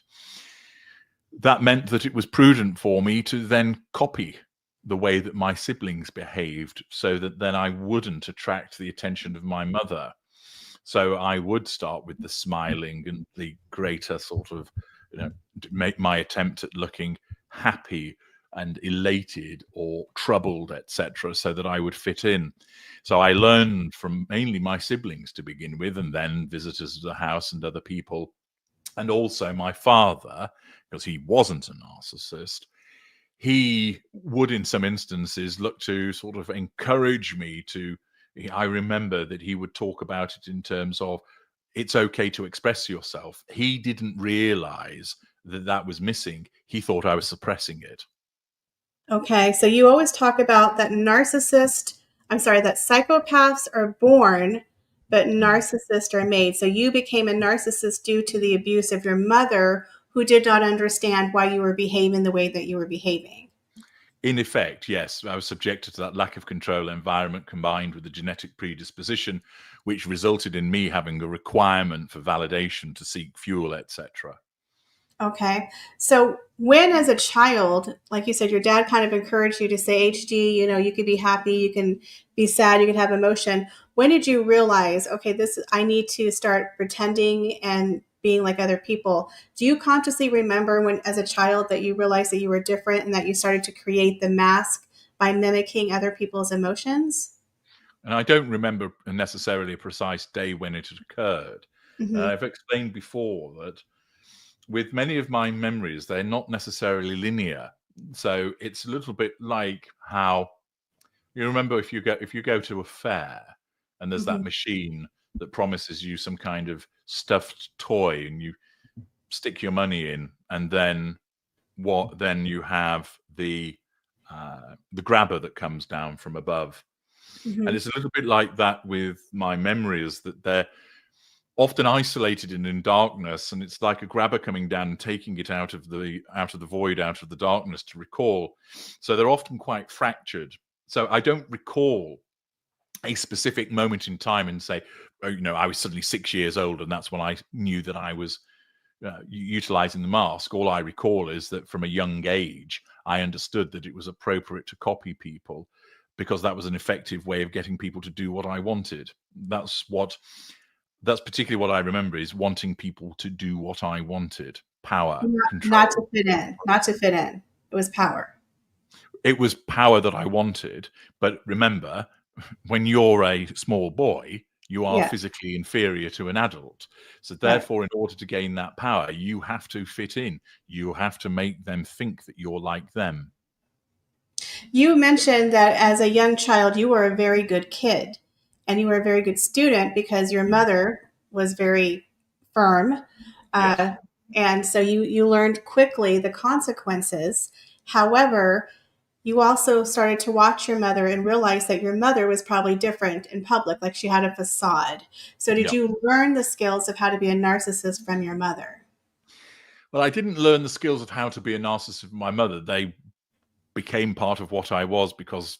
That meant that it was prudent for me to then copy the way that my siblings behaved so that then I wouldn't attract the attention of my mother. So I would start with the smiling and the greater sort of, make my attempt at looking happy and elated or troubled, etc., so that I would fit in. So I learned from mainly my siblings to begin with, and then visitors to the house and other people, and also my father, because he wasn't a narcissist. He would, in some instances, look to sort of encourage me to. I remember that he would talk about it in terms of it's okay to express yourself. He didn't realize that that was missing. He thought I was suppressing it. Okay, so you always talk about that that psychopaths are born, but Mm. narcissists are made. So you became a narcissist due to the abuse of your mother, who did not understand why you were behaving the way that you were behaving. In effect, yes, I was subjected to that lack of control environment combined with the genetic predisposition, which resulted in me having a requirement for validation to seek fuel, etc. Okay. So when as a child, like you said, your dad kind of encouraged you to say HD, you could be happy, you can be sad, you can have emotion. When did you realize, okay, I need to start pretending and being like other people? Do you consciously remember when as a child that you realized that you were different and that you started to create the mask by mimicking other people's emotions? And I don't remember necessarily a precise day when it had occurred. Hmm. I've explained before that with many of my memories, they're not necessarily linear. So it's a little bit like how you remember if you go to a fair and there's that Hmm. machine that promises you some kind of stuffed toy and you stick your money in, and then you have the grabber that comes down from above. And Hmm. it's a little bit like that with my memories, that they're often isolated and in darkness, and it's like a grabber coming down and taking it out of the void, out of the darkness to recall. So they're often quite fractured. So I don't recall a specific moment in time and say, oh, I was suddenly 6 years old and that's when I knew that I was utilizing the mask. All I recall is that from a young age, I understood that it was appropriate to copy people because that was an effective way of getting people to do what I wanted. That's particularly what I remember, is wanting people to do what I wanted. Power, Not to control. fit in, not to fit in. It was power. It was power that I wanted. But remember, when you're a small boy, you are Yeah, physically inferior to an adult. So right. therefore, in order to gain that power, you have to fit in. You have to make them think that you're like them. You mentioned that as a young child, you were a very good kid and you were a very good student because your Mm. mother was very firm. Yes. Uh, and so you learned quickly the consequences. However, you also started to watch your mother and realize that your mother was probably different in public, like she had a facade. So, did Yeah. you learn the skills of how to be a narcissist from your mother? Well, I didn't learn the skills of how to be a narcissist from my mother. They became part of what I was because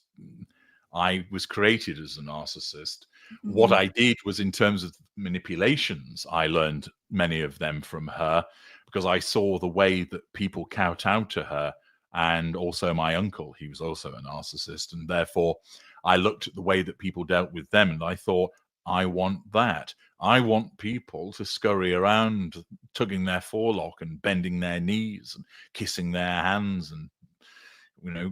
I was created as a narcissist. What Hmm. I did was, in terms of manipulations, I learned many of them from her, because I saw the way that people kowtowed to her. And also my uncle, he was also a narcissist, and therefore I looked at the way that people dealt with them, and I thought, I want that. I want people to scurry around tugging their forelock and bending their knees and kissing their hands and, you know,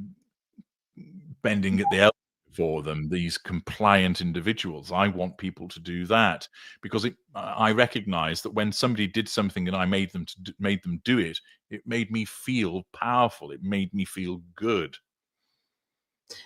bending at the elbow for them, these compliant individuals. I want people to do that, because I recognize that when somebody did something and I made them do it, it made me feel powerful. It made me feel good.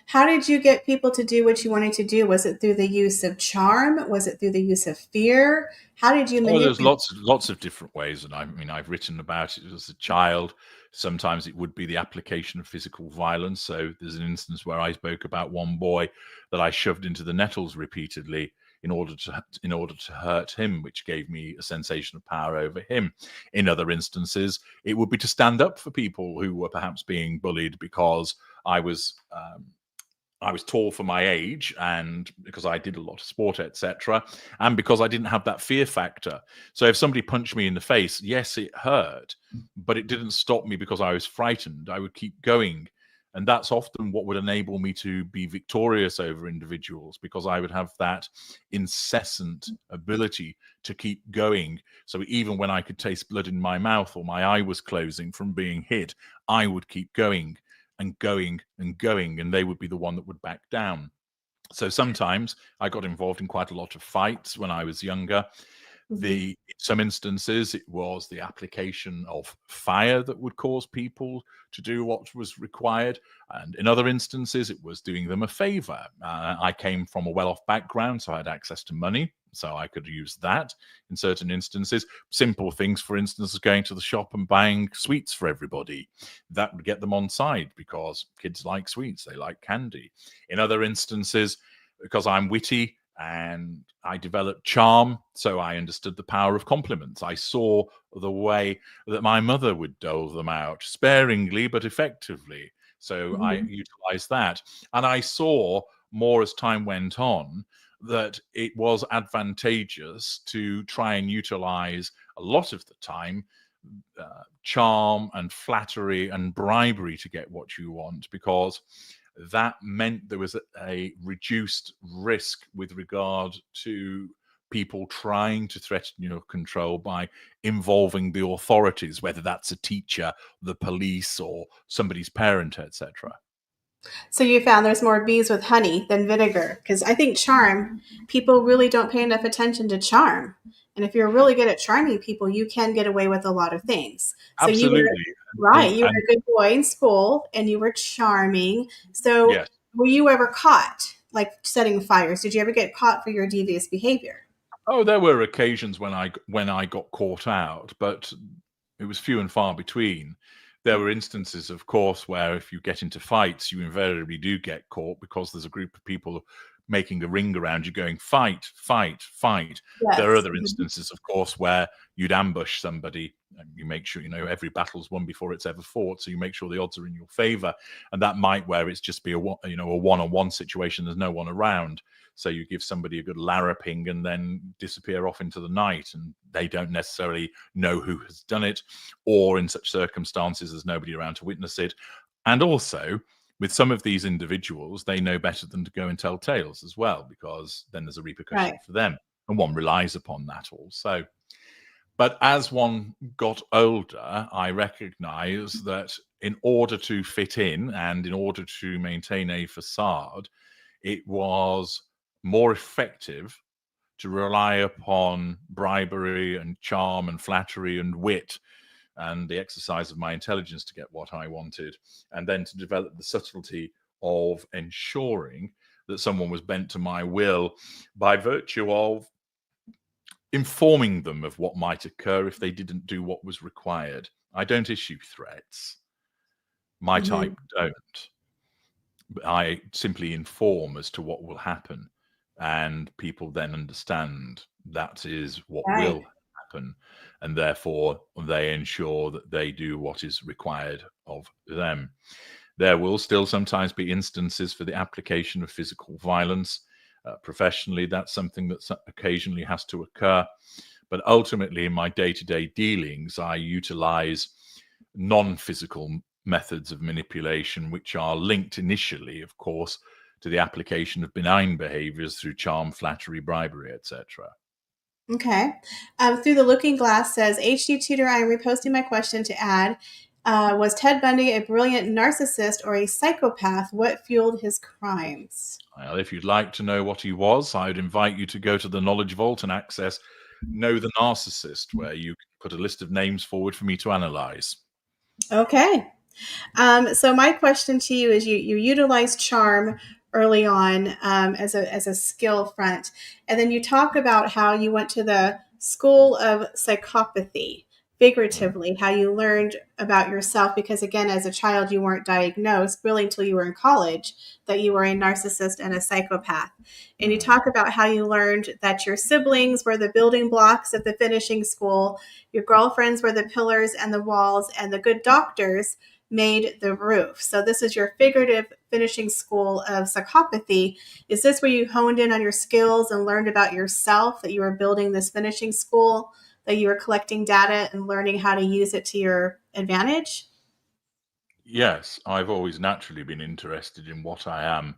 How did you get people to do what you wanted to do? Was it through the use of charm? Was it through the use of fear? How did you Oh, there's manipulate? lots of different ways, and I mean, I've written about it as a child. Sometimes it would be the application of physical violence. So there's an instance where I spoke about one boy that I shoved into the nettles repeatedly in order to hurt him, which gave me a sensation of power over him. In other instances, it would be to stand up for people who were perhaps being bullied because I was tall for my age, and because I did a lot of sport, etc., and because I didn't have that fear factor. So if somebody punched me in the face, yes, it hurt, but it didn't stop me because I was frightened. I would keep going. And that's often what would enable me to be victorious over individuals, because I would have that incessant ability to keep going. So even when I could taste blood in my mouth or my eye was closing from being hit, I would keep going and going and going, and they would be the one that would back down. So sometimes I got involved in quite a lot of fights when I was younger. In some instances, it was the application of fire that would cause people to do what was required. And in other instances, it was doing them a favor. I came from a well-off background, so I had access to money, so I could use that in certain instances. Simple things, for instance, going to the shop and buying sweets for everybody. That would get them on side, because kids like sweets, they like candy. In other instances, because I'm witty and I developed charm, so I understood the power of compliments. I saw the way that my mother would dole them out, sparingly but effectively. So I utilized that. And I saw more as time went on that it was advantageous to try and utilize a lot of the time charm and flattery and bribery to get what you want, because that meant there was a reduced risk with regard to people trying to threaten your control by involving the authorities, whether that's a teacher, the police, or somebody's parent, etc. So you found there's more bees with honey than vinegar, because I think charm, people really don't pay enough attention to charm. And if you're really good at charming people, you can get away with a lot of things. So you Absolutely. were right. You were a good boy in school and you were charming. So Yes. were you ever caught, like setting fires? Did you ever get caught for your devious behavior? Oh, there were occasions when I got caught out, but it was few and far between. There were instances, of course, where if you get into fights, you invariably do get caught, because there's a group of people making a ring around you going, fight, fight, fight. There are Yes. other instances, of course, where you'd ambush somebody, and you make sure, every battle's won before it's ever fought. So you make sure the odds are in your favor. And that might where it's just be a one-on-one situation. There's no one around. So you give somebody a good larraping and then disappear off into the night, and they don't necessarily know who has done it, or in such circumstances there's nobody around to witness it. And also, with some of these individuals, they know better than to go and tell tales as well, because then there's a repercussion Right. for them, and one relies upon that also. But as one got older, I recognized that in order to fit in and in order to maintain a facade, it was more effective to rely upon bribery and charm and flattery and wit and the exercise of my intelligence to get what I wanted, and then to develop the subtlety of ensuring that someone was bent to my will by virtue of informing them of what might occur if they didn't do what was required. I don't issue threats. My Mhm. type don't. I simply inform as to what will happen, and people then understand that is what Right. will happen, and therefore they ensure that they do what is required of them. There will still sometimes be instances for the application of physical violence. Professionally, that's something that occasionally has to occur. But ultimately, in my day-to-day dealings, I utilize non-physical methods of manipulation, which are linked initially, of course, to the application of benign behaviors through charm, flattery, bribery, etc. Okay. Through the Looking Glass says, HD Tutor, I am reposting my question to add, was Ted Bundy a brilliant narcissist or a psychopath? What fueled his crimes? Well, if you'd like to know what he was, I would invite you to go to the Knowledge Vault and access Know the Narcissist, where you can put a list of names forward for me to analyze. Okay. So my question to you is, you utilized charm early on as a skill front, and then you talk about how you went to the school of psychopathy, figuratively, how you learned about yourself, because again, as a child, you weren't diagnosed really until you were in college that you were a narcissist and a psychopath. And you talk about how you learned that your siblings were the building blocks of the finishing school, your girlfriends were the pillars and the walls, and the good doctors made the roof. So this is your figurative finishing school of psychopathy. Is this where you honed in on your skills and learned about yourself, that you were building this finishing school, that you were collecting data and learning how to use it to your advantage? Yes, I've always naturally been interested in what I am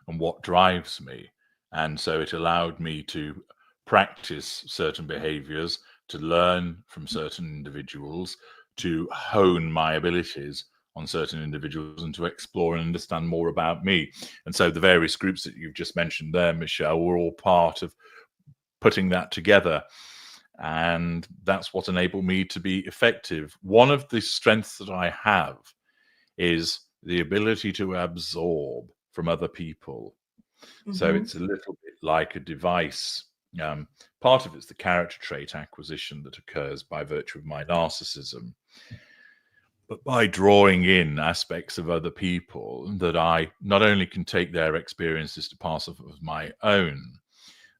and what drives me. And so it allowed me to practice certain behaviors, to learn from certain individuals, to hone my abilities on certain individuals, and to explore and understand more about me. And so the various groups that you've just mentioned there, Michelle, were all part of putting that together. And that's what enabled me to be effective. One of the strengths that I have is the ability to absorb from other people. So it's a little bit like a device. Part of it's the character trait acquisition that occurs by virtue of my narcissism. But by drawing in aspects of other people, that I not only can take their experiences to pass off as my own,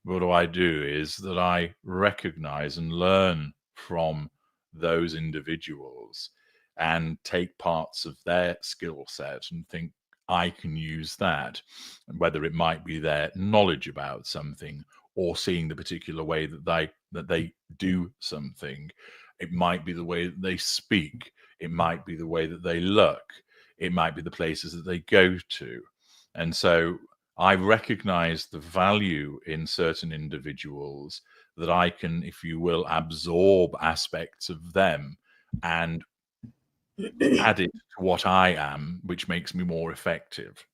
but what I do is that I recognize and learn from those individuals and take parts of their skill set and think I can use that, whether it might be their knowledge about something or seeing the particular way that they do something. It might be the way that they speak. It might be the way that they look. It might be the places that they go to. And so I recognize the value in certain individuals that I can, if you will, absorb aspects of them and add it to what I am, which makes me more effective.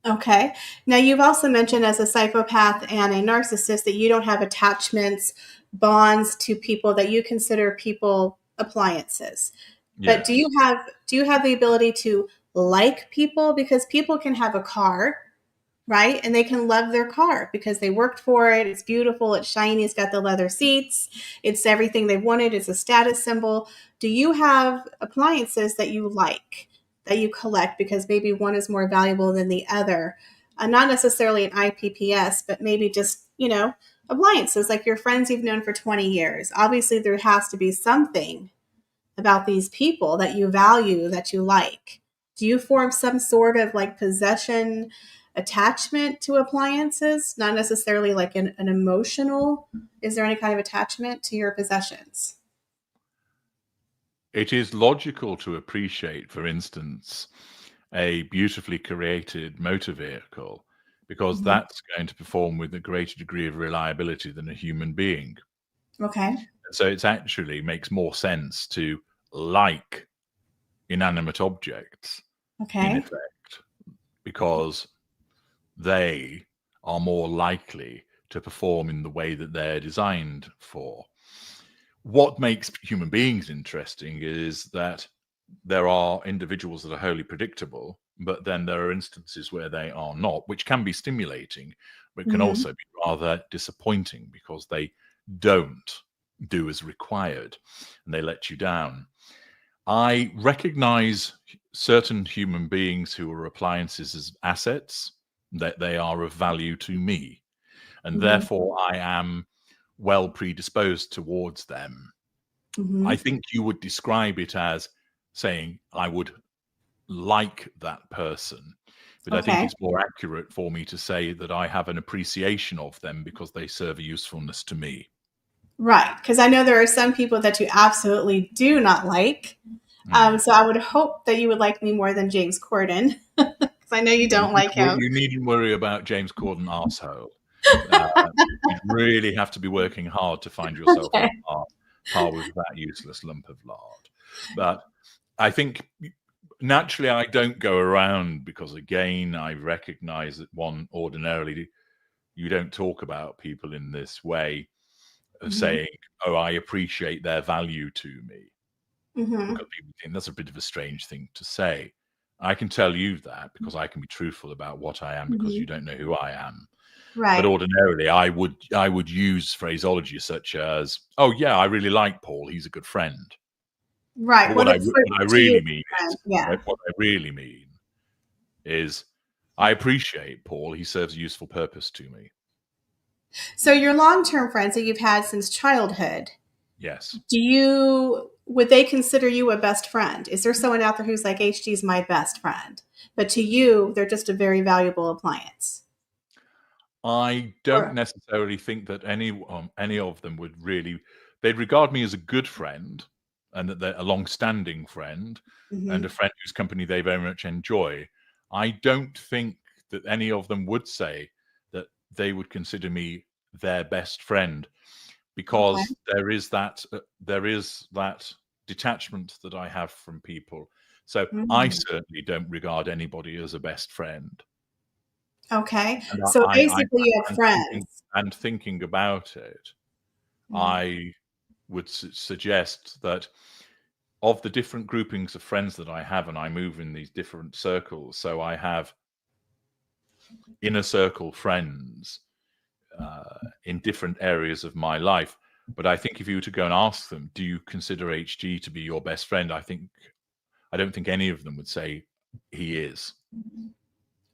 Okay. Now, you've also mentioned as a psychopath and a narcissist that you don't have attachments, bonds to people, that you consider people appliances. But Yes. do you have the ability to like people? Because people can have a car, right? And they can love their car because they worked for it. It's beautiful. It's shiny. It's got the leather seats. It's everything they wanted. It's a status symbol. Do you have appliances that you like, that you collect because maybe one is more valuable than the other? Not necessarily an IPPS, but maybe just, appliances like your friends you've known for 20 years. Obviously, there has to be something about these people that you value, that you like. Do you form some sort of like possession attachment to appliances? Not necessarily like an emotional. Is there any kind of attachment to your possessions? It is logical to appreciate, for instance, a beautifully created motor vehicle, because Mhm. that's going to perform with a greater degree of reliability than a human being. Okay. So it actually makes more sense to like inanimate objects, in Okay. effect, because they are more likely to perform in the way that they're designed for. What makes human beings interesting is that there are individuals that are wholly predictable, but then there are instances where they are not, which can be stimulating, but can Hmm. also be rather disappointing because they don't do as required and they let you down. I recognize certain human beings who are appliances as assets, that they are of value to me, and Hmm. therefore I am well predisposed towards them. Hmm. I think you would describe it as saying, I would like that person, but I think Okay. it's more accurate for me to say that I have an appreciation of them because they serve a usefulness to me. Right. Because I know there are some people that you absolutely do not like. Mm. So I would hope that you would like me more than James Corden, because I know you don't like him. You needn't worry about James Corden arsehole. You'd really have to be working hard to find yourself Okay. on par with that useless lump of lard. But I think naturally I don't go around because, again, I recognize that one ordinarily you don't talk about people in this way of Mm-hmm. saying, oh, I appreciate their value to me, Mm-hmm. because people think that's a bit of a strange thing to say. I can tell you that because I can be truthful about what I am, because Mm-hmm. you don't know who I am. But Right. ordinarily I would use phraseology such as, oh yeah, I really like Paul, he's a good friend. Right. But Well, what I to you, really mean is, yeah. what I really mean is, I appreciate Paul, he serves a useful purpose to me. So your long-term friends that you've had since childhood, Yes. would they consider you a best friend? Is there someone out there who's like, HG is my best friend, but to you, they're just a very valuable appliance? I don't Or, necessarily think that any of them would really. They'd regard me as a good friend, and that they're a long-standing friend, and a mm-hmm. friend whose company they very much enjoy. I don't think that any of them would say that they would consider me their best friend, Okay. because there is that detachment that I have from people. So I Mm. certainly don't regard anybody as a best friend. Okay. And So basically, you have and friends. thinking about it, Mhm. I would suggest that of the different groupings of friends that I have, and I move in these different circles, so I have inner circle friends in different areas of my life. But I think if you were to go and ask them, do you consider HG to be your best friend? I don't think any of them would say he is.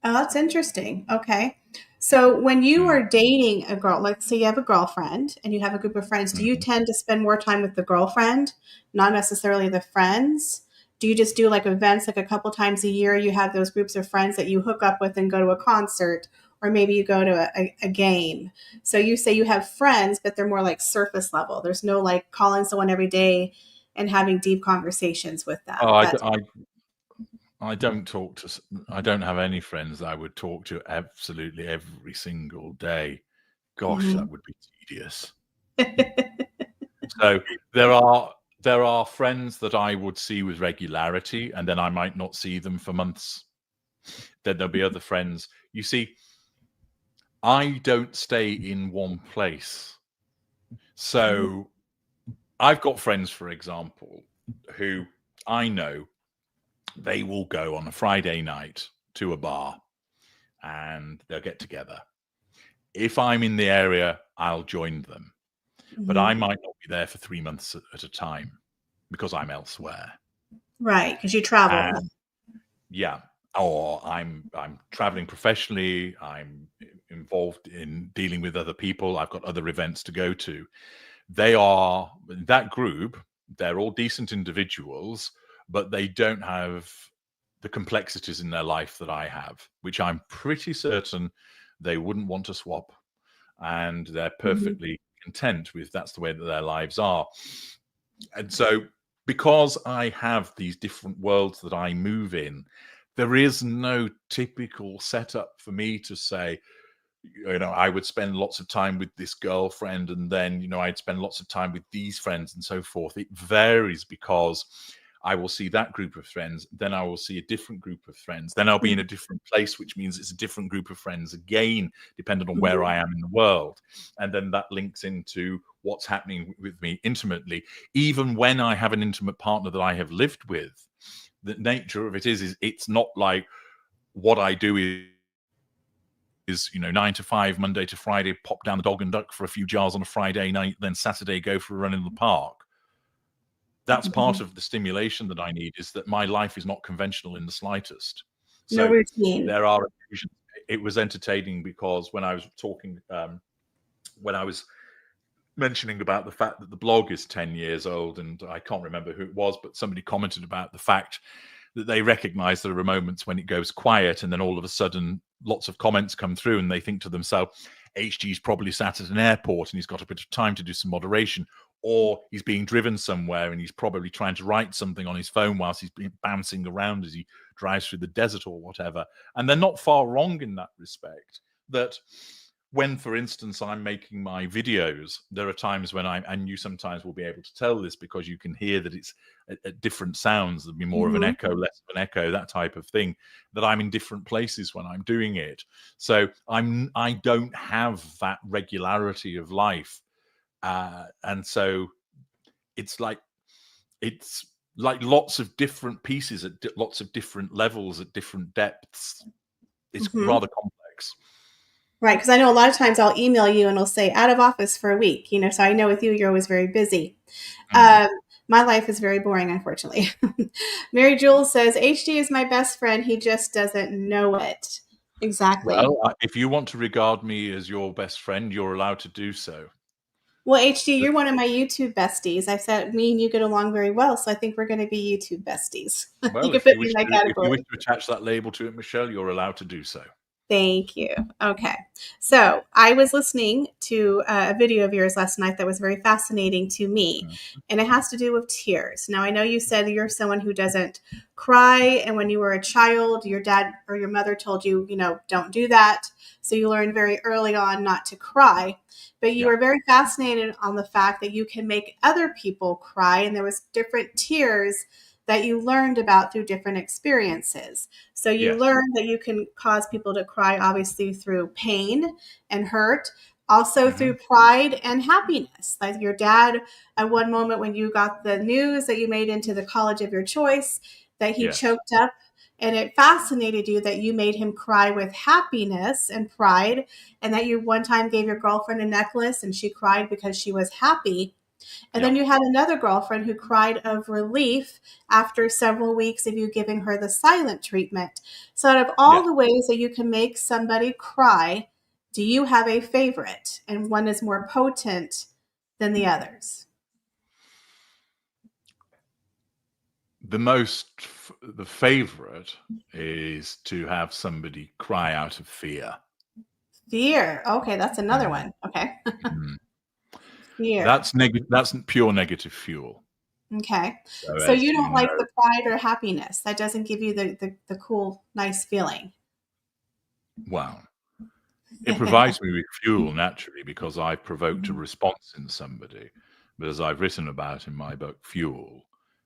Oh, that's interesting. Okay. So when you Mm, are dating a girl, let's say you have a girlfriend and you have a group of friends, do you mhm. tend to spend more time with the girlfriend, not necessarily the friends? Do you just do like events like a couple times a year? You have those groups of friends that you hook up with and go to a concert, or maybe you go to a game. So you say you have friends, but they're more like surface level. There's no like calling someone every day and having deep conversations with Oh, them. That's I don't talk to. I don't have any friends that I would talk to absolutely every single day. Gosh, that Mhm. would be tedious. So there are friends that I would see with regularity, and then I might not see them for months. Then there'll be other friends. You see, I don't stay in one place. So I've got friends, for example, who I know they will go on a Friday night to a bar and they'll get together. If I'm in the area, I'll join them, but I Mhm. might not be there for 3 months at a time because I'm elsewhere. Right, because you travel. And yeah, or I'm traveling professionally. I'm involved in dealing with other people. I've got other events to go to. They are that group. They're all decent individuals, but they don't have the complexities in their life that I have, which I'm pretty certain they wouldn't want to swap, and they're Mhm. perfectly content with that's the way that their lives are. And so, because I have these different worlds that I move in, there is no typical setup for me to say, I would spend lots of time with this girlfriend, and then, I'd spend lots of time with these friends and so forth. It varies because I will see that group of friends, then I will see a different group of friends, then I'll be in a different place, which means it's a different group of friends again, depending on where Mhm. I am in the world. And then that links into what's happening with me intimately. Even when I have an intimate partner that I have lived with, the nature of it is it's not like what I do is 9 to 5, Monday to Friday, pop down the dog and duck for a few jars on a Friday night, then Saturday go for a run in the park. That's part Mhm. of the stimulation that I need, is that my life is not conventional in the slightest. No So routine. there are occasions. It was entertaining because when I was talking, when I was mentioning about the fact that the blog is 10 years old, and I can't remember who it was, but somebody commented about the fact that they recognize there are moments when it goes quiet, and then all of a sudden lots of comments come through, and they think to themselves, HG's probably sat at an airport and he's got a bit of time to do some moderation, or he's being driven somewhere and he's probably trying to write something on his phone whilst he's been bouncing around as he drives through the desert or whatever. And they're not far wrong in that respect. That when, for instance, I'm making my videos, there are times when and you sometimes will be able to tell this because you can hear that it's at different sounds. There'll be more of an echo, less of an echo, that type of thing, that I'm in different places when I'm doing it. So I don't have that regularity of life. And so it's like lots of different pieces at lots of different levels at different depths. It's rather complex. Right, because I know a lot of times I'll email you and it'll say out of office for a week, so I know with you, you're always very busy. My life is very boring, unfortunately. Mary Jules says, HG is my best friend. He just doesn't know it. Exactly. Well, if you want to regard me as your best friend, you're allowed to do so. Well, HG, you're one of my YouTube besties. I've said me and you get along very well, so I think we're going to be YouTube besties. Well, you can put me in that category. If you wish to attach that label to it, Michelle, you're allowed to do so. Thank you. Okay. So I was listening to a video of yours last night that was very fascinating to me, and it has to do with tears. Now, I know you said you're someone who doesn't cry, and when you were a child, your dad or your mother told you, don't do that. So you learned very early on not to cry, but you were very fascinated on the fact that you can make other people cry, and there was different tears that you learned about through different experiences. So you learned that you can cause people to cry, obviously, through pain and hurt, also through pride and happiness. Like your dad, at one moment when you got the news that you made into the college of your choice, that he choked up, and it fascinated you that you made him cry with happiness and pride, and that you one time gave your girlfriend a necklace and she cried because she was happy. And then you had another girlfriend who cried of relief after several weeks of you giving her the silent treatment. So out of all the ways that you can make somebody cry, do you have a favorite? And one is more potent than the others? The favorite is to have somebody cry out of fear. Fear. Okay, that's another one. Okay. Fear. That's pure negative fuel. Okay. So you don't like the pride or happiness. That doesn't give you the cool, nice feeling. Well, it provides me with fuel naturally because I've provoked a response in somebody. But as I've written about in my book,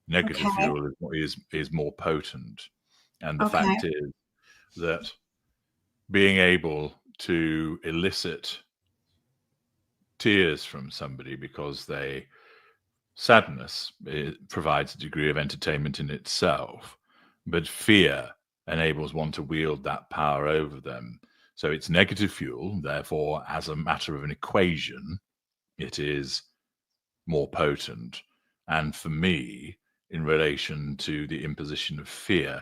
negative fuel is more potent. And the fact is that being able to elicit tears from somebody because sadness provides a degree of entertainment in itself, but fear enables one to wield that power over them. So it's negative fuel. Therefore, as a matter of an equation, it is more potent. And for me, in relation to the imposition of fear,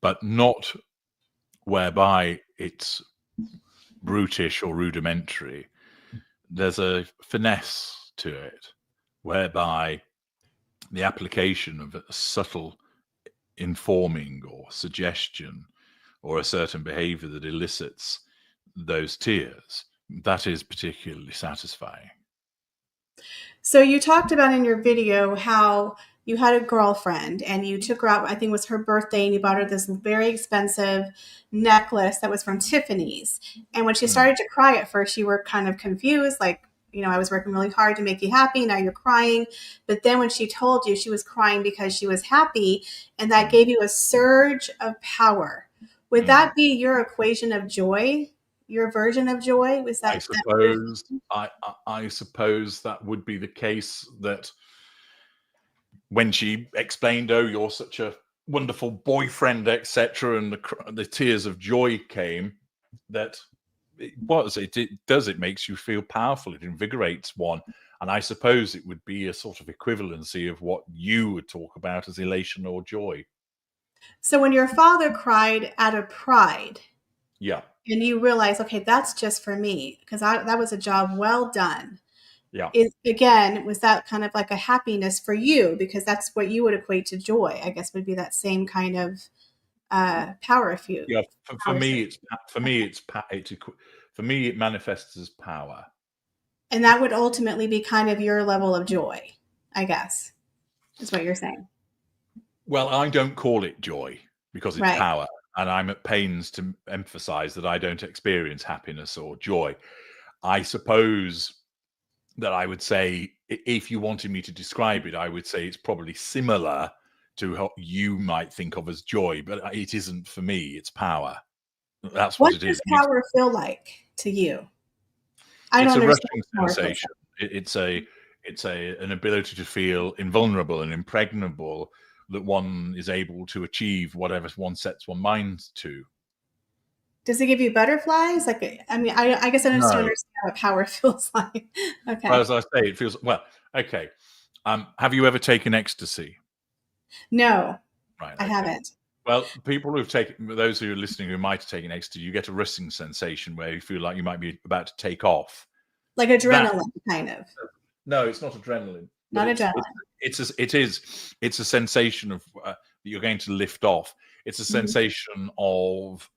but not whereby it's brutish or rudimentary, there's a finesse to it, whereby the application of a subtle informing or suggestion or a certain behavior that elicits those tears, that is particularly satisfying. So you talked about in your video how you had a girlfriend and you took her out, I think it was her birthday, and you bought her this very expensive necklace that was from Tiffany's. And when she started to cry at first, you were kind of confused, like, I was working really hard to make you happy. Now you're crying. But then when she told you she was crying because she was happy, and that gave you a surge of power. Would that be your equation of joy? Your version of joy? Was that? I suppose that would be the case, that when she explained, "Oh, you're such a wonderful boyfriend," etc., and the tears of joy came, that it makes you feel powerful. It invigorates one. And I suppose it would be a sort of equivalency of what you would talk about as elation or joy. So when your father cried out of pride, yeah, and you realize, okay, that's just for me, because that was a job well done. Yeah. Was that kind of like a happiness for you? Because that's what you would equate to joy, I guess, would be that same kind of power if you. Yeah. For Power me, shift. it's for me, for me, it manifests as power. And that would ultimately be kind of your level of joy, I guess, is what you're saying. Well, I don't call it joy because it's Right. power. And I'm at pains to emphasize that I don't experience happiness or joy. I suppose that I would say, if you wanted me to describe it, I would say it's probably similar to what you might think of as joy, but it isn't for me. It's power. That's what What it does is. power feel like to you? I don't It's a understand rushing what power feels sensation. It's an ability to feel invulnerable and impregnable, that one is able to achieve whatever one sets one mind to. Does it give you butterflies? Like, I mean, I guess I just don't No. understand what power feels like. Well, Okay. as I say, it feels well. Okay. Have you ever taken ecstasy? No, Right. I Okay. haven't. Well, people who've taken, those who are listening who might have taken ecstasy, you get a rushing sensation where you feel like you might be about to take off. Like That adrenaline, kind of. No, it's not adrenaline, but Not adrenaline. it's a sensation of that you're going to lift off. It's a Mhm. sensation of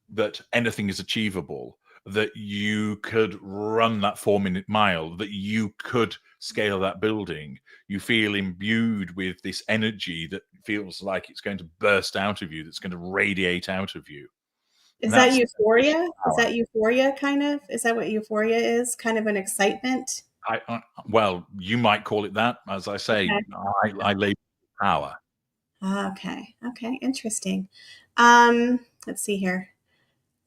that anything is achievable, that you could run that 4-minute mile, that you could scale that building. You feel imbued with this energy that feels like it's going to burst out of you, that's going to radiate out of you. And Is that that's the sensation euphoria? of Is power. that euphoria kind of? Is that what euphoria is? Kind of an excitement? Well, you might call it that. As I say, Okay. I label it power. Okay. Okay. Interesting. Let's see here.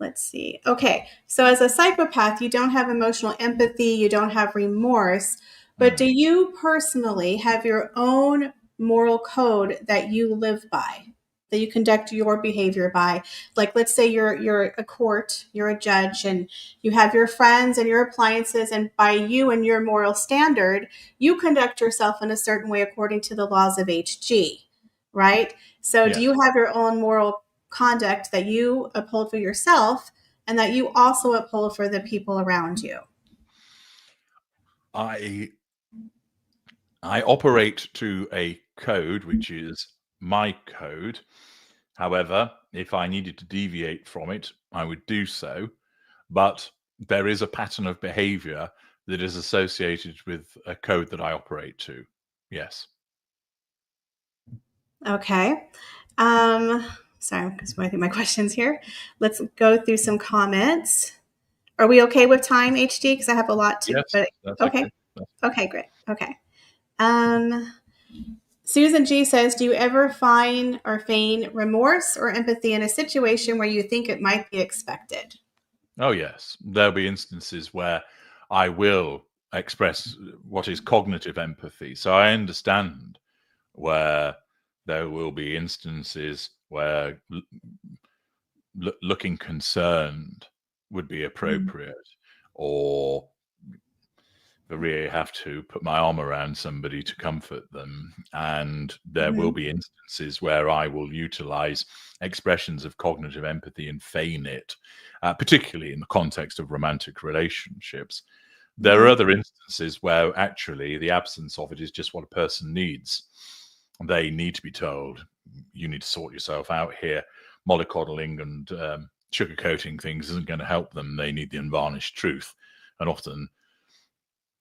Let's see. Okay. So as a psychopath, you don't have emotional empathy, you don't have remorse, but do Mm. you personally have your own moral code that you live by? That you conduct your behavior by? Like, let's say you're a court, you're a judge, and you have your friends and your appliances, and by you and your moral standard, you conduct yourself in a certain way according to the laws of HG, right? So do Yes. you have your own moral conduct that you uphold for yourself and that you also uphold for the people around you? I operate to a code which is my code. However, if I needed to deviate from it, I would do so. But there is a pattern of behavior that is associated with a code that I operate to. Yes. Okay. Um, sorry, I'm just going through my questions here. Let's go through some comments. Are we okay with time, HD? Because I have a lot to, Yes, but that's okay. okay. That's Okay, great. Okay. Um, Susan G says, do you ever find or feign remorse or empathy in a situation where you think it might be expected? Oh, yes. There'll be instances where I will express what is cognitive empathy. So I understand where there will be instances where looking concerned would be Mhm. appropriate, or I really have to put my arm around somebody to comfort them. And there will Mhm. be instances where I will utilize expressions of cognitive empathy and feign it, particularly in the context of romantic relationships. There are Mhm. other instances where actually the absence of it is just what a person needs. They need to be told, you need to sort yourself out here. Mollycoddling and sugarcoating things isn't going to help them. They need the unvarnished truth. And often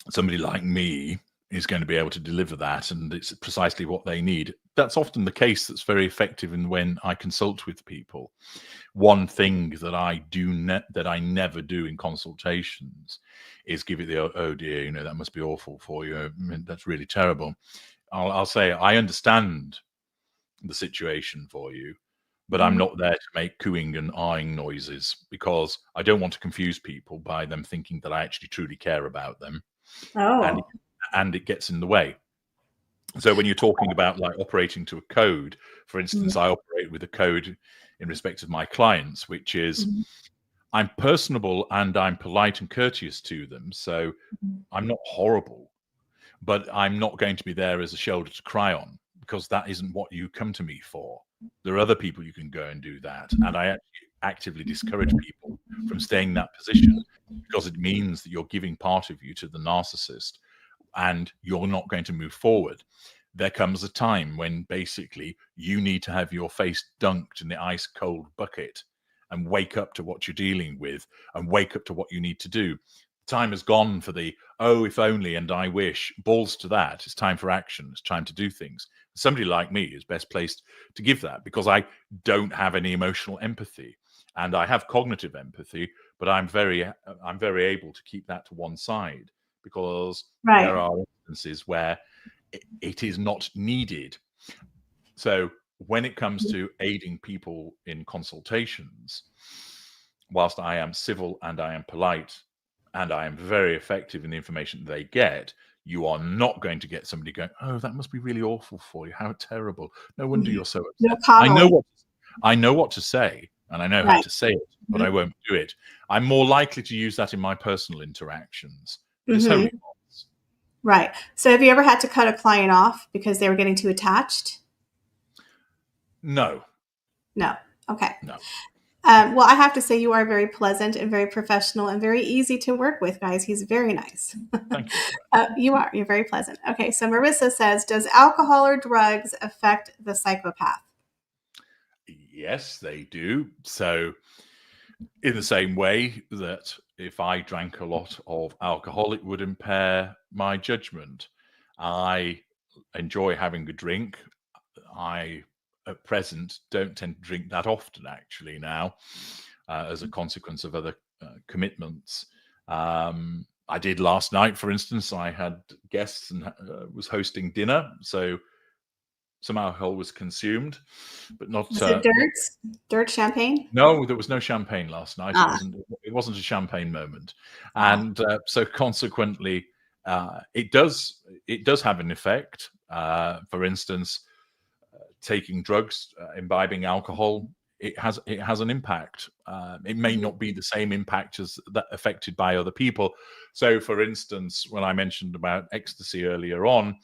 somebody like me is going to be able to deliver that, and it's precisely what they need. That's often the case. That's very effective in when I consult with people. One thing that I that I never do in consultations is give it the oh dear, you know, that must be awful for you. I mean, that's really terrible. I'll say I understand the situation for you, but I'm Mhm. not there to make cooing and eyeing noises, because I don't want to confuse people by them thinking that I actually truly care about them, and Oh. it gets in the way. So when you're talking about like operating to a code, for instance, Mhm. I operate with a code in respect of my clients, which is Mhm. I'm personable and I'm polite and courteous to them. So Mhm. I'm not horrible, but I'm not going to be there as a shoulder to cry on, because that isn't what you come to me for. There are other people you can go and do that. And I actually actively discourage people from staying in that position, because it means that you're giving part of you to the narcissist. and you're not going to move forward, there comes a time when basically you need to have your face dunked in the ice cold bucket and wake up to what you're dealing with and wake up to what you need to do. Time has gone for the, oh, if only and I wish. Balls to that. It's time for action. It's time to do things. Somebody like me is best placed to give that, because I don't have any emotional empathy, and I have cognitive empathy, but I'm very able to keep that to one side, because there Right. are instances where it is not needed. So when it comes to aiding people in consultations, whilst I am civil and I am polite and I am very effective in the information they get, you are not going to get somebody going, oh, that must be really awful for you. How terrible. No wonder you're so No upset. coddling. I know what to say, and I know how Right. to say it, but I won't do it. I'm more likely to use that in my personal interactions. But it's wholly false. Right. So have you ever had to cut a client off because they were getting too attached? No. No. Okay. No. Well, I have to say you are very pleasant and very professional and very easy to work with, guys. He's very nice. Thank you. You are. You're very pleasant. Okay. So Marissa says, does alcohol or drugs affect the psychopath? Yes, they do. So in the same way that if I drank a lot of alcohol, it would impair my judgment. I enjoy having a drink. I, at present, don't tend to drink that often, actually, now, as a consequence of other commitments. I did last night, for instance. I had guests and was hosting dinner, so some alcohol was consumed, but not. Was it dirt champagne? No, there was no champagne last night. Ah. It wasn't a champagne moment, Ah. and so consequently, it does have an effect. For instance, taking drugs, imbibing alcohol, it has an impact. It may not be the same impact as that affected by other people. So, for instance, when I mentioned about ecstasy earlier on,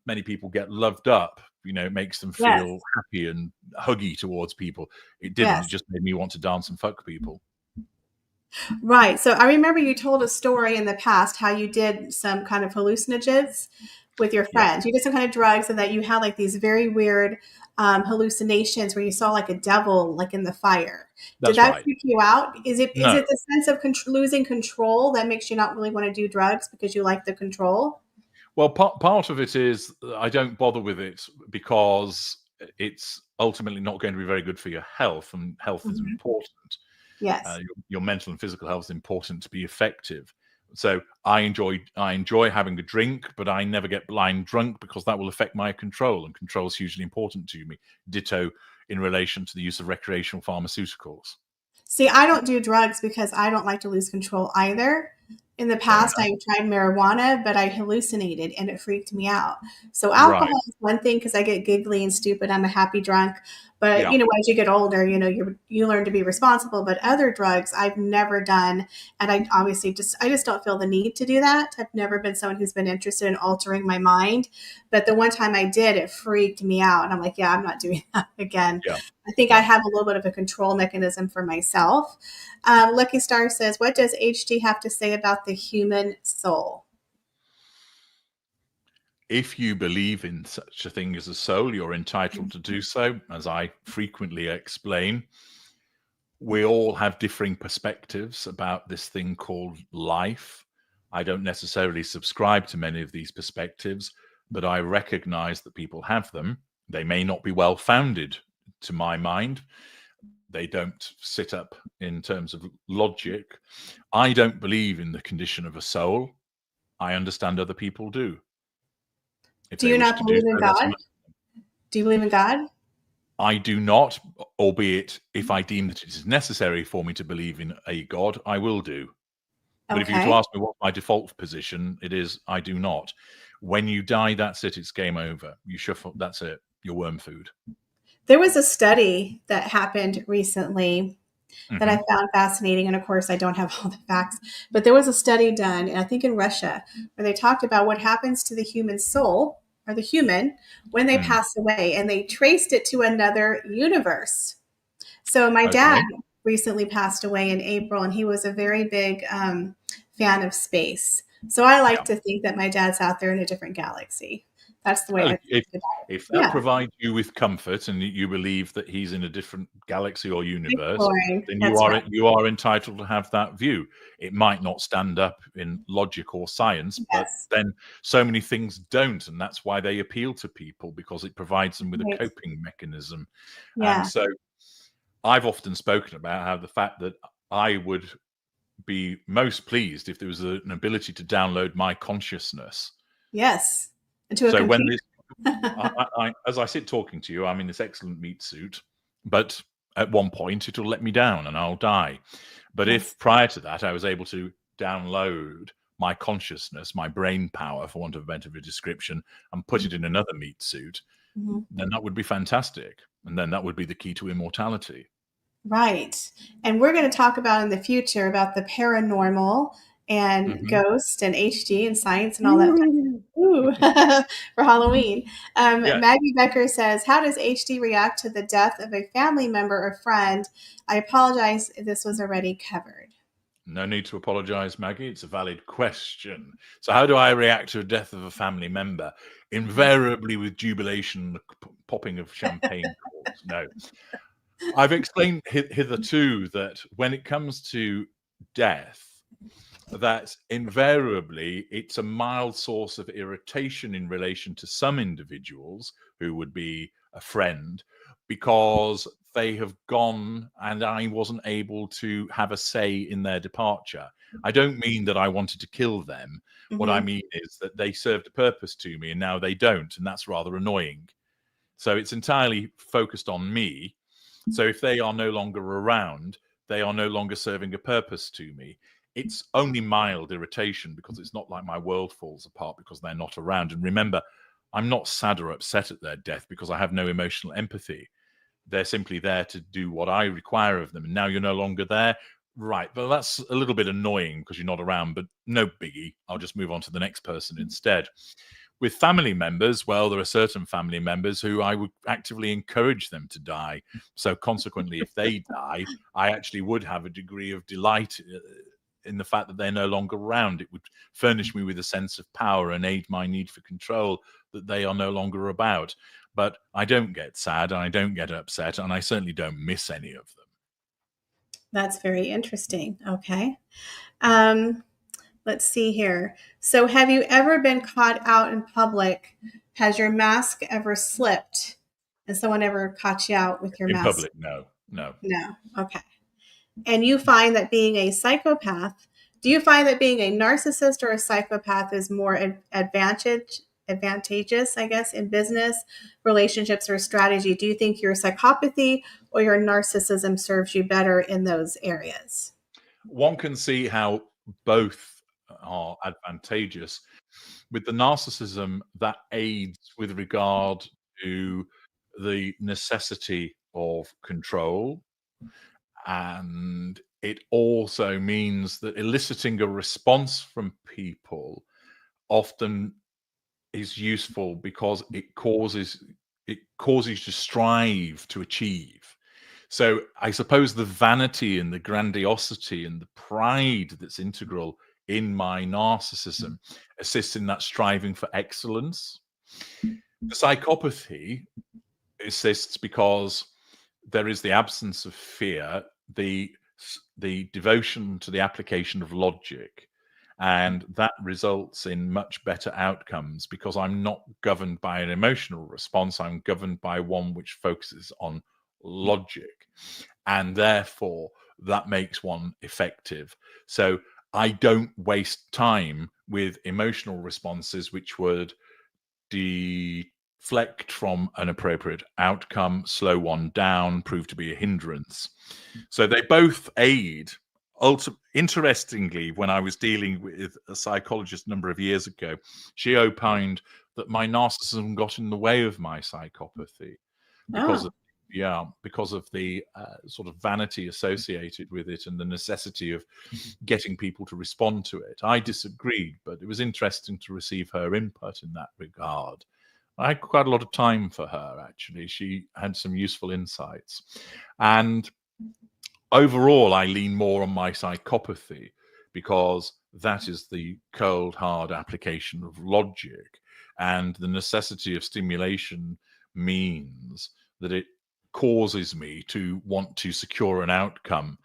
many people get loved up. It makes them Yes. feel happy and huggy towards people. It didn't. Yes. It just made me want to dance and fuck people. Right. So I remember you told a story in the past how you did some kind of hallucinogens with your Yeah, friends. You did some kind of drugs, and that you had like these very weird hallucinations where you saw like a devil like in the fire. Did that's that right. freak you out? Is it No. the sense of losing control that makes you not really want to do drugs because you like the control? Well, part of it is I don't bother with it because it's ultimately not going to be very good for your health, and health is Mhm. important. Yes. Your mental and physical health is important to be effective. So I enjoy having a drink, but I never get blind drunk because that will affect my control, and control is hugely important to me. Ditto in relation to the use of recreational pharmaceuticals. See, I don't do drugs because I don't like to lose control either. In the Fair past, enough. I tried marijuana, but I hallucinated and it freaked me out. So Right. alcohol is one thing because I get giggly and stupid. I'm a happy drunk. But Yeah. as you get older, you learn to be responsible. But other drugs I've never done, and I obviously I just don't feel the need to do that. I've never been someone who's been interested in altering my mind. But the one time I did, it freaked me out, and I'm like, yeah, I'm not doing that again. Yeah. I think I Yeah. have a little bit of a control mechanism for myself. Lucky Star says, what does HG have to say about the human soul? If you believe in such a thing as a soul, you're entitled to do so, as I frequently explain. We all have differing perspectives about this thing called life. I don't necessarily subscribe to many of these perspectives, but I recognize that people have them. They may not be well founded, to my mind. They don't sit up in terms of logic. I don't believe in the condition of a soul. I understand other people do. If Do they you wish not to do believe in so, that's God? Do you believe in God? I do not, albeit if I deem that it is necessary for me to believe in a God, I will do. But if you were to Okay. ask me what my default position, it is I do not. When you die, that's it. It's game over. You shuffle. That's it. You're worm food. There was a study that happened recently that I Hmm. found fascinating. And of course, I don't have all the facts, but there was a study done, I think in Russia, where they talked about what happens to the human soul or the human when they Mm. pass away. And they traced it to another universe. So my dad Okay. recently passed away in April, and he was a very big fan of space. So I like Yeah. to think that my dad's out there in a different galaxy. That's the way Well, I think about it. if that Yeah, provides you with comfort and you believe that he's in a different galaxy or universe, exploring. then That's right. you are entitled to have that view. It might not stand up in logic or science, but Yes. then so many things don't, and that's why they appeal to people, because it provides them with a Right. coping mechanism. And Yeah. so I've often spoken about how the fact that I would be most pleased if there was an ability to download my consciousness. Yes. Into a So when computer. this as I sit talking to you, I'm in this excellent meat suit, but at one point it'll let me down and I'll die. But Yes. if prior to that I was able to download my consciousness, my brain power, for want of a better description, and put it in another meat suit, Mhm. then that would be fantastic. And then that would be the key to immortality. Right. And we're going to talk about in the future about the paranormal and Mhm. ghost and HD and science and all that fun stuff. Ooh, for Halloween. Yes. Maggie Becker says, how does HD react to the death of a family member or friend? I apologize if this was already covered. No need to apologize, Maggie. It's a valid question. So, how do I react to the death of a family member? Invariably with jubilation, popping of champagne corks. No. I've explained hitherto that when it comes to death, that invariably it's a mild source of irritation in relation to some individuals who would be a friend, because they have gone and I wasn't able to have a say in their departure. I don't mean that I wanted to kill them. What I Mm-hmm. mean is that they served a purpose to me and now they don't, and that's rather annoying. So it's entirely focused on me. So if they are no longer around, they are no longer serving a purpose to me. It's only mild irritation, because it's not like my world falls apart because they're not around. And remember, I'm not sad or upset at their death because I have no emotional empathy. They're simply there to do what I require of them. And now you're no longer there. Right. Well, that's a little bit annoying because you're not around, but no biggie. I'll just move on to the next person instead. With family members, well, there are certain family members who I would actively encourage them to die. So consequently, if they die, I actually would have a degree of delight in the fact that they're no longer around. It would furnish me with a sense of power and aid my need for control that they are no longer about. But I don't get sad and I don't get upset, and I certainly don't miss any of them. That's very interesting. Okay. Um, let's see here. So, have you ever been caught out in public? Has your mask ever slipped? And someone ever caught you out with your In mask? public, no, no. No. Okay. And you find that being a psychopath, do you find that being a narcissist or a psychopath is more advantageous, I guess, in business, relationships, or strategy? Do you think your psychopathy or your narcissism serves you better in those areas? One can see how both are advantageous. With the narcissism, that aids with regard to the necessity of control. And it also means that eliciting a response from people often is useful because it causes you to strive to achieve. So I suppose the vanity and the grandiosity and the pride that's integral in my narcissism assists in that striving for excellence. The psychopathy assists because there is the absence of fear, the devotion to the application of logic, and that results in much better outcomes because I'm not governed by an emotional response. I'm governed by one which focuses on logic, and therefore that makes one effective. So I don't waste time with emotional responses which would deflect from an appropriate outcome, slow one down, prove to be a hindrance. So they both aid. Interestingly, when I was dealing with a psychologist a number of years ago, she opined that my narcissism got in the way of my psychopathy because Oh, of because of the sort of vanity associated with it and the necessity of getting people to respond to it. I disagreed, but it was interesting to receive her input in that regard. I had quite a lot of time for her, actually. She had some useful insights. And overall, I lean more on my psychopathy because that is the cold, hard application of logic. And the necessity of stimulation means that it causes me to want to secure an outcome.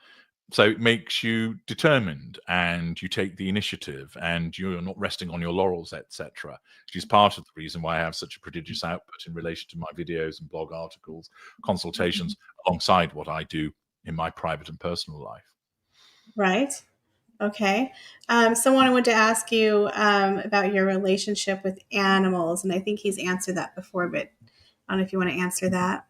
So it makes you determined, and you take the initiative, and you're not resting on your laurels, etc. Which is part of the reason why I have such a prodigious output in relation to my videos and blog articles, consultations, alongside what I do in my private and personal life. Right. Okay. Someone wanted to ask you about your relationship with animals, and I think he's answered that before, but I don't know if you want to answer that.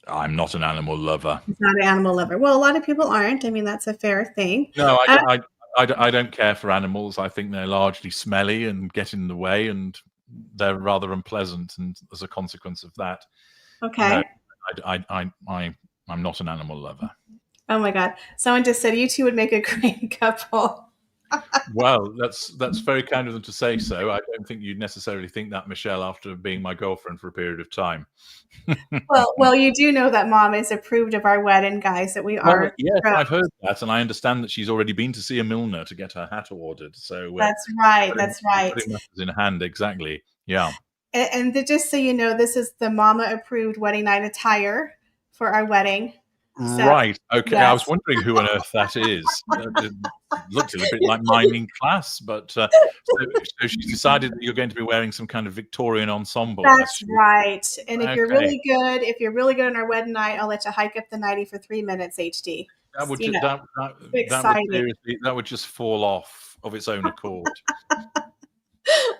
I'm not an animal lover. He's not an animal lover. Well, a lot of people aren't. I mean, that's a fair thing. No, I don't care for animals. I think they're largely smelly and get in the way, and they're rather unpleasant. And as a consequence of that, Okay. no, I'm not an animal lover. Oh my God. Someone just said you two would make a great couple. Well, that's very kind of them to say so. I don't think you'd necessarily think that, Michelle, after being my girlfriend for a period of time. Well, you do know that Mom is approved of our wedding, guys. That we are. Well, yes, I've heard that, and I understand that she's already been to see a milliner to get her hat ordered. So that's right. That's right. Putting matters in hand, exactly. Yeah. And just so you know, this is the Mama approved wedding night attire for our wedding. So, right. Okay. yes. I was wondering who on earth that is. It looked a bit like mining class, but so she's decided that you're going to be wearing some kind of Victorian ensemble. That's right. And if Okay. you're really good on our wedding night, I'll let you hike up the 90 for 3 minutes, HD. That would, that would just fall off of its own accord.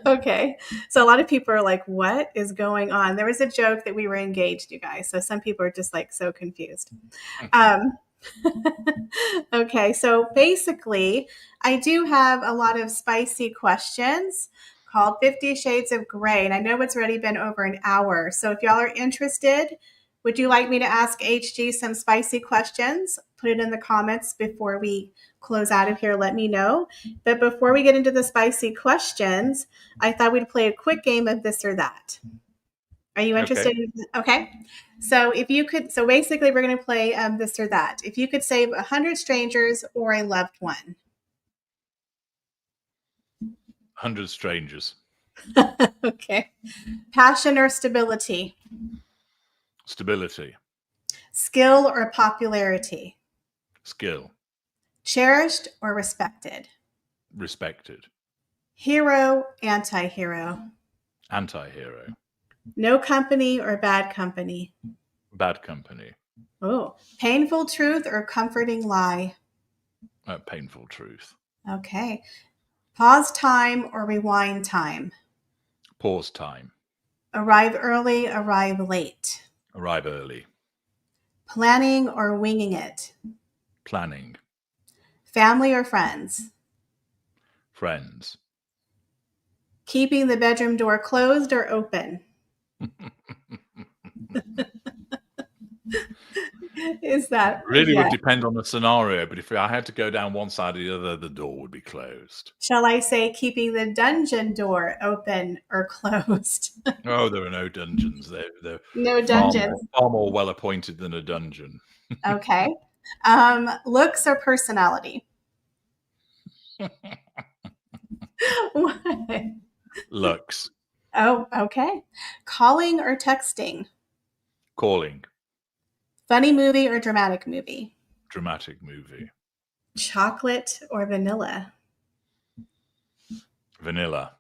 Okay. So a lot of people are like, what is going on? There was a joke that we were engaged, you guys. So some people are just like so confused. Okay. So basically, I do have a lot of spicy questions called 50 Shades of Grey. And I know it's already been over an hour. So if y'all are interested, would you like me to ask HG some spicy questions? Put it in the comments before we close out of here. Let me know. But before we get into the spicy questions, I thought we'd play a quick game of this or that. Are you interested? Okay. So if you could, so basically we're going to play this or that. If you could save 100 strangers or a loved one. 100 strangers. Okay. Passion or stability? Stability. Skill or popularity? Skill. Cherished or respected? Respected. Hero, anti-hero? Anti-hero. No company or bad company? Bad company. Oh, painful truth or comforting lie? Painful truth. Okay. Pause time or rewind time? Pause time. Arrive early, arrive late? Arrive early. Planning or winging it? Planning. Family or friends? Friends. Keeping the bedroom door closed or open? Is that really would depend on the scenario, but if I had to go down one side or the other, the door would be closed. Shall I say keeping the dungeon door open or closed? Oh, there are no dungeons. They're no dungeons. Far more well appointed than a dungeon. Okay. Looks or personality? What? Looks. Oh, okay. Calling or texting? Calling. Funny movie or dramatic movie? Dramatic movie. Chocolate or vanilla? Vanilla.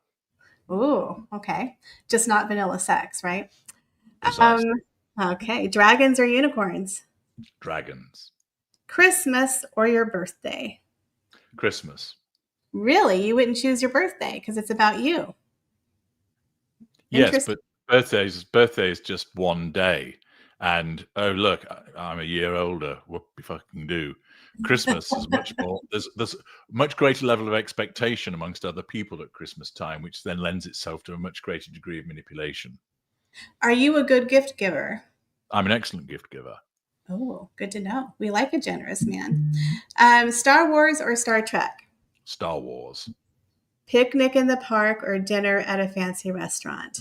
Ooh, okay. Just not vanilla sex, right? Precisely. Okay. Dragons or unicorns? Dragons. Christmas or your birthday? Christmas. Really? You wouldn't choose your birthday because it's about you? Yes, but birthday is just one day. And oh look, I'm a year older. What if I can do? Christmas is much more. There's a much greater level of expectation amongst other people at Christmas time, which then lends itself to a much greater degree of manipulation. Are you a good gift giver? I'm an excellent gift giver. Oh, good to know. We like a generous man. Star Wars or Star Trek? Star Wars. Picnic in the park or dinner at a fancy restaurant?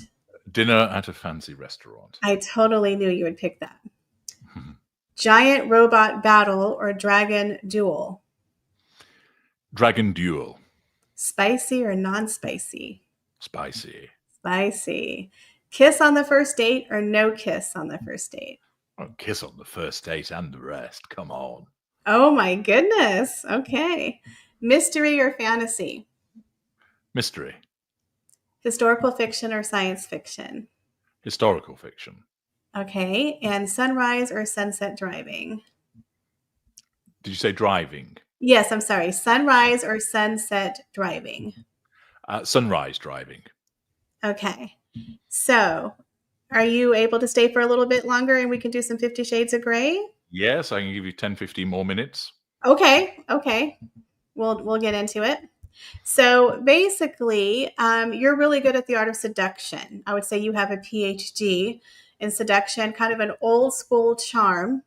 Dinner at a fancy restaurant. I totally knew you would pick that. Giant robot battle or dragon duel? Dragon Duel. Spicy or non-spicy? Spicy. Spicy. Kiss on the first date or no kiss on the first date? Oh, kiss on the first date and the rest. Come on. Oh my goodness. Okay. Mystery or fantasy? Mystery. Historical fiction or science fiction? Historical fiction. Okay. And sunrise or sunset driving? Did you say driving? Yes, I'm sorry. Sunrise or sunset driving? Sunrise driving. Okay. So, are you able to stay for a little bit longer and we can do some 50 Shades of Grey? Yes, I can give you 10, 15 more minutes. Okay. We'll get into it. So basically, you're really good at the art of seduction. I would say you have a PhD in seduction, kind of an old school charm.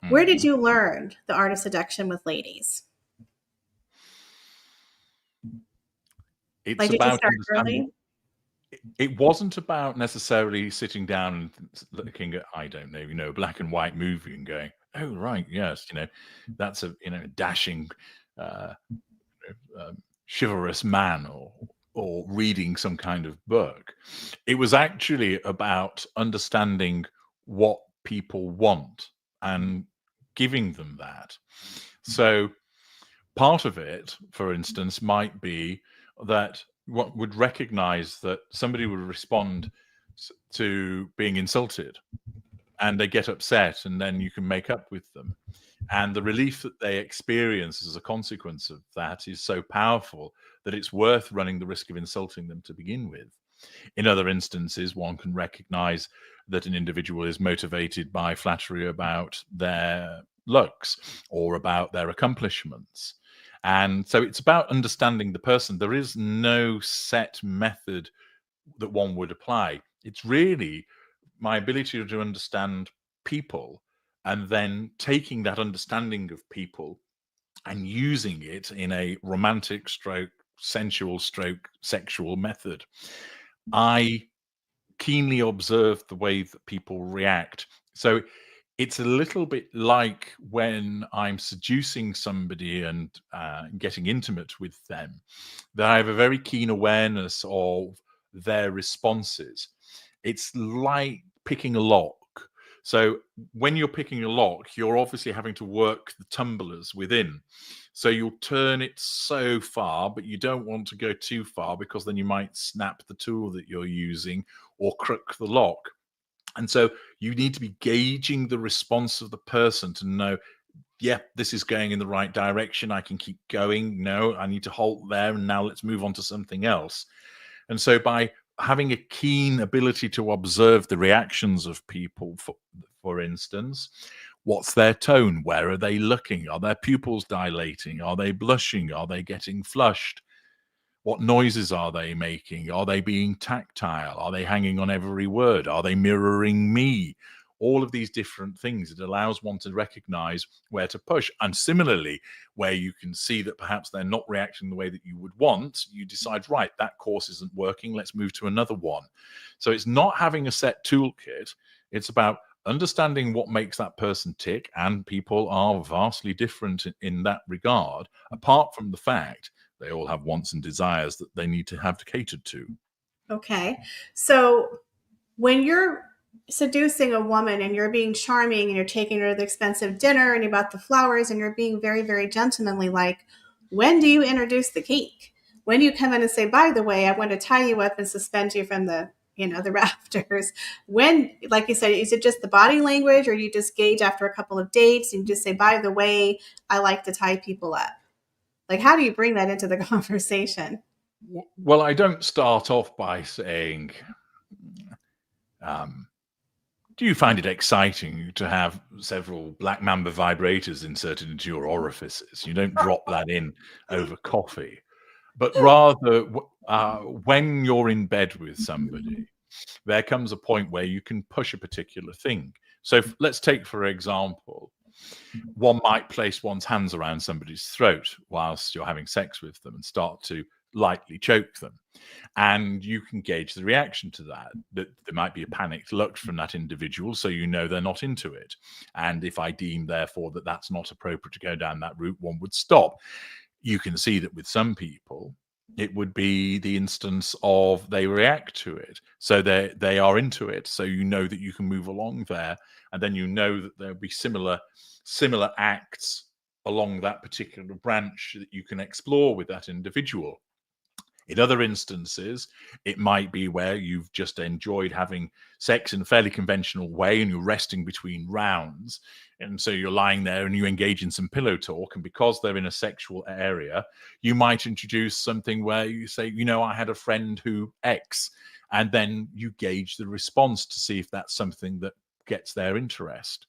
Where did you learn the art of seduction with ladies? It's Like, did you about start understanding. early? It wasn't about necessarily sitting down and looking at, I don't know, a black and white movie and going, oh, right, yes, that's a, dashing, chivalrous man, or reading some kind of book. It was actually about understanding what people want and giving them that. So part of it, for instance, might be that what would recognize that somebody would respond to being insulted and they get upset, and then you can make up with them. And the relief that they experience as a consequence of that is so powerful that it's worth running the risk of insulting them to begin with. In other instances, one can recognize that an individual is motivated by flattery about their looks or about their accomplishments. And so it's about understanding the person. There is no set method that one would apply. It's really my ability to understand people and then taking that understanding of people and using it in a romantic stroke, sensual stroke, sexual method. I keenly observe the way that people react. So it's a little bit like when I'm seducing somebody and getting intimate with them, that I have a very keen awareness of their responses. It's like picking a lock. So when you're picking a lock, you're obviously having to work the tumblers within. So you'll turn it so far, but you don't want to go too far because then you might snap the tool that you're using or crook the lock. And so you need to be gauging the response of the person to know, yeah, this is going in the right direction. I can keep going. No, I need to halt there. And now let's move on to something else. And so by having a keen ability to observe the reactions of people, for instance, what's their tone? Where are they looking? Are their pupils dilating? Are they blushing? Are they getting flushed? What noises are they making? Are they being tactile? Are they hanging on every word? Are they mirroring me? All of these different things. It allows one to recognize where to push. And similarly, where you can see that perhaps they're not reacting the way that you would want, you decide, right, that course isn't working. Let's move to another one. So it's not having a set toolkit. It's about understanding what makes that person tick. And people are vastly different in that regard, apart from the fact they all have wants and desires that they need to have to cater to. Okay. So when you're seducing a woman and you're being charming and you're taking her to the expensive dinner and you bought the flowers and you're being very, very gentlemanly, like, when do you introduce the cake? When do you come in and say, by the way, I want to tie you up and suspend you from the rafters? When, like you said, is it just the body language, or do you just gauge after a couple of dates and you just say, by the way, I like to tie people up? Like, how do you bring that into the conversation? Well, I don't start off by saying, do you find it exciting to have several Black Mamba vibrators inserted into your orifices? You don't drop that in over coffee, but rather when you're in bed with somebody, there comes a point where you can push a particular thing. So let's take, for example, one might place one's hands around somebody's throat whilst you're having sex with them and start to lightly choke them. And you can gauge the reaction to that there might be a panicked look from that individual, so you know they're not into it. And if I deem, therefore, that that's not appropriate to go down that route, one would stop. you can see that with some people, it would be the instance of they react to it. So they are into it. So you know that you can move along there. And then you know that there'll be similar acts along that particular branch that you can explore with that individual. In other instances, it might be where you've just enjoyed having sex in a fairly conventional way and you're resting between rounds. And so you're lying there and you engage in some pillow talk. And because they're in a sexual area, you might introduce something where you say, I had a friend who X, and then you gauge the response to see if that's something that gets their interest.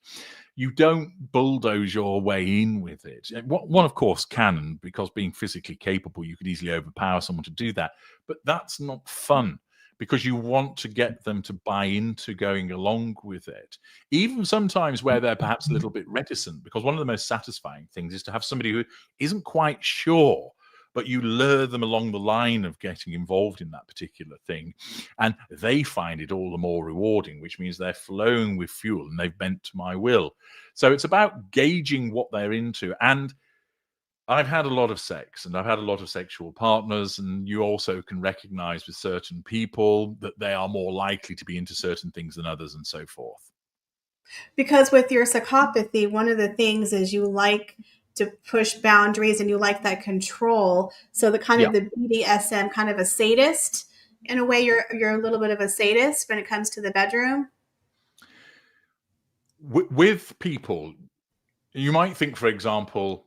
You don't bulldoze your way in with it. One, of course, can, because being physically capable, you could easily overpower someone to do that. But that's not fun, because you want to get them to buy into going along with it, even sometimes where they're perhaps a little bit reticent, because one of the most satisfying things is to have somebody who isn't quite sure, but you lure them along the line of getting involved in that particular thing, and they find it all the more rewarding, which means they're flowing with fuel and they've bent to my will. So it's about gauging what they're into. And I've had a lot of sex and I've had a lot of sexual partners, and you also can recognize with certain people that they are more likely to be into certain things than others, and so forth. Because with your psychopathy, one of the things is you like to push boundaries and you like that control. So the kind of the BDSM, kind of a sadist in a way. You're a little bit of a sadist when it comes to the bedroom. With people, you might think, for example,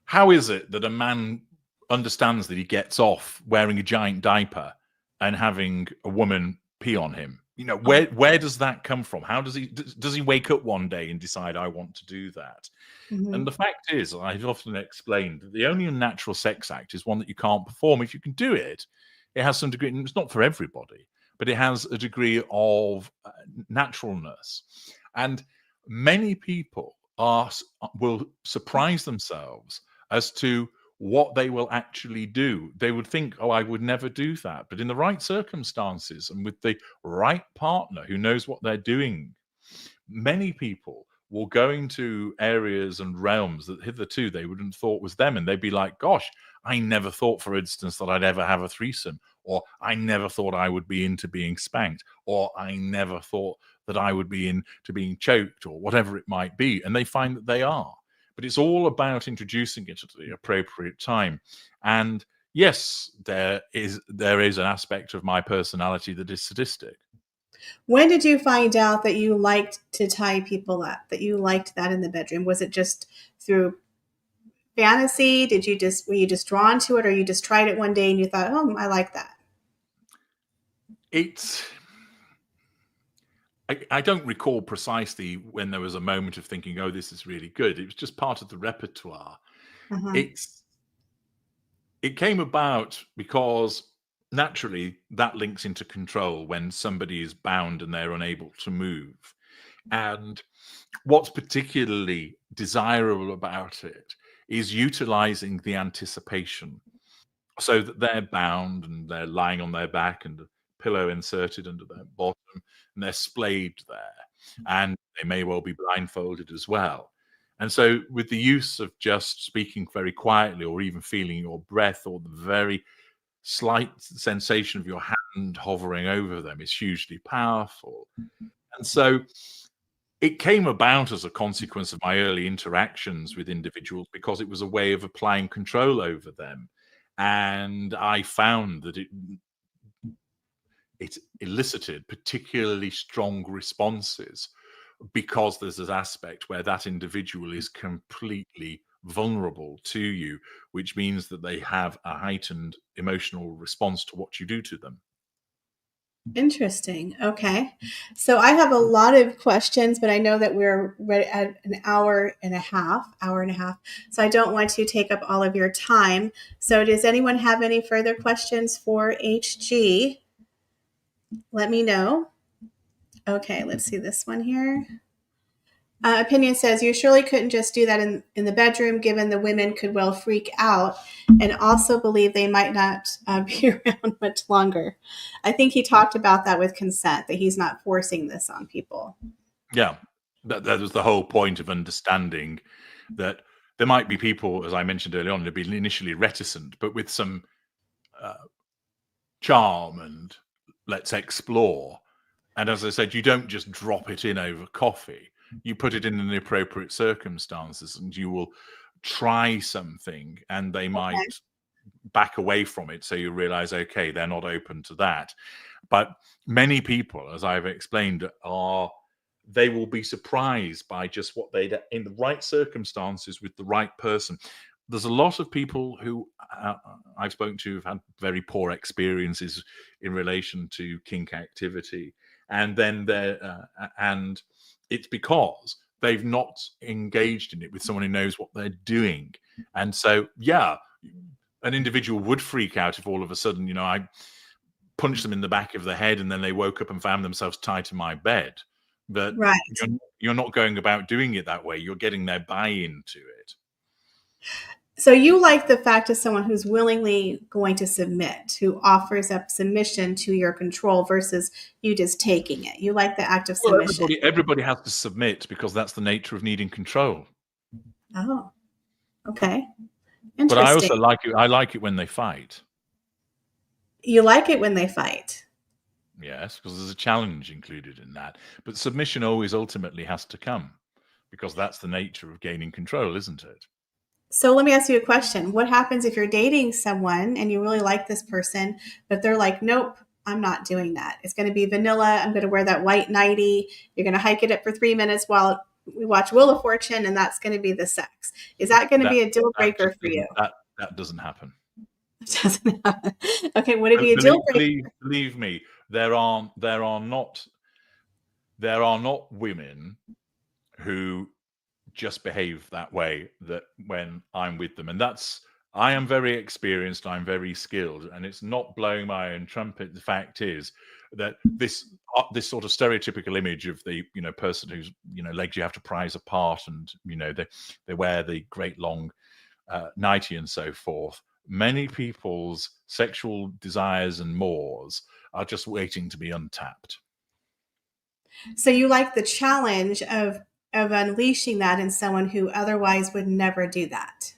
how is it that a man understands that he gets off wearing a giant diaper and having a woman pee on him? Where does that come from? How does he wake up one day and decide, I want to do that? Mm-hmm. And the fact is, I've often explained that the only unnatural sex act is one that you can't perform. If you can do it, it has some degree, and it's not for everybody, but it has a degree of naturalness. And many people will surprise themselves as to what they will actually do. They would think, oh, I would never do that. But in the right circumstances and with the right partner who knows what they're doing, many people will go into areas and realms that hitherto they wouldn't have thought was them. And they'd be like, gosh, I never thought, for instance, that I'd ever have a threesome, or I never thought I would be into being spanked, or I never thought that I would be into being choked, or whatever it might be. And they find that they are. But it's all about introducing it at the appropriate time. And yes, there is an aspect of my personality that is sadistic. When did you find out that you liked to tie people up, that you liked that in the bedroom? Was it just through fantasy? Were you just drawn to it, or you just tried it one day and you thought, oh, I like that? I don't recall precisely when there was a moment of thinking, oh, this is really good. It was just part of the repertoire. Uh-huh. It came about because naturally that links into control when somebody is bound and they're unable to move. And what's particularly desirable about it is utilizing the anticipation, so that they're bound and they're lying on their back and a pillow inserted under their bottom, and they're splayed there, and they may well be blindfolded as well. And so with the use of just speaking very quietly, or even feeling your breath, or the very slight sensation of your hand hovering over them, is hugely powerful. And so it came about as a consequence of my early interactions with individuals, because it was a way of applying control over them. And I found that it elicited particularly strong responses, because there's this aspect where that individual is completely vulnerable to you, which means that they have a heightened emotional response to what you do to them. Interesting. Okay. So I have a lot of questions, but I know that we're ready at an hour and a half. So I don't want to take up all of your time. So does anyone have any further questions for HG? Let me know. Okay, let's see this one here. Opinion says, you surely couldn't just do that in the bedroom, given the women could well freak out and also believe they might not be around much longer. I think he talked about that with consent, that he's not forcing this on people. Yeah, that was the whole point of understanding that there might be people, as I mentioned earlier on, who've been initially reticent, but with some charm and let's explore. And as I said, you don't just drop it in over coffee. You put it in the appropriate circumstances, and you will try something, and they might back away from it. So you realize, okay, they're not open to that. But many people, as I've explained, they will be surprised by just what in the right circumstances with the right person. There's a lot of people who I've spoken to who've had very poor experiences in relation to kink activity, and then and it's because they've not engaged in it with someone who knows what they're doing. And so, yeah, an individual would freak out if all of a sudden, I punched them in the back of the head and then they woke up and found themselves tied to my bed. But you're not going about doing it that way. You're getting their buy-in to it. So you like the fact of someone who's willingly going to submit, who offers up submission to your control versus you just taking it. You like the act of submission. Everybody has to submit because that's the nature of needing control. Oh, okay. But I also like it. I like it when they fight. You like it when they fight? Yes, because there's a challenge included in that. But submission always ultimately has to come because that's the nature of gaining control, isn't it? So let me ask you a question. What happens if you're dating someone and you really like this person, but they're like, nope, I'm not doing that. It's going to be vanilla. I'm going to wear that white nightie. You're going to hike it up for 3 minutes while we watch Wheel of Fortune, and that's going to be the sex. Is that going to be a deal breaker for you? That doesn't happen. It doesn't happen. Okay, would it be a deal breaker? Believe me, there are not women who just behave that way that when I'm with them. And I am very experienced, I'm very skilled, and it's not blowing my own trumpet. The fact is that this sort of stereotypical image of the person whose legs you have to prise apart, and they wear the great long nightie and so forth. Many people's sexual desires and mores are just waiting to be untapped. So you like the challenge of unleashing that in someone who otherwise would never do that.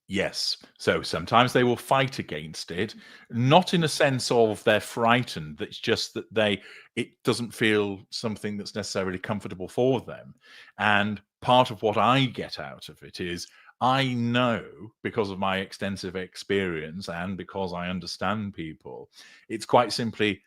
Yes. So sometimes they will fight against it, not in a sense of they're frightened. It's just that it doesn't feel something that's necessarily comfortable for them. And part of what I get out of it is I know, because of my extensive experience and because I understand people, it's quite simply,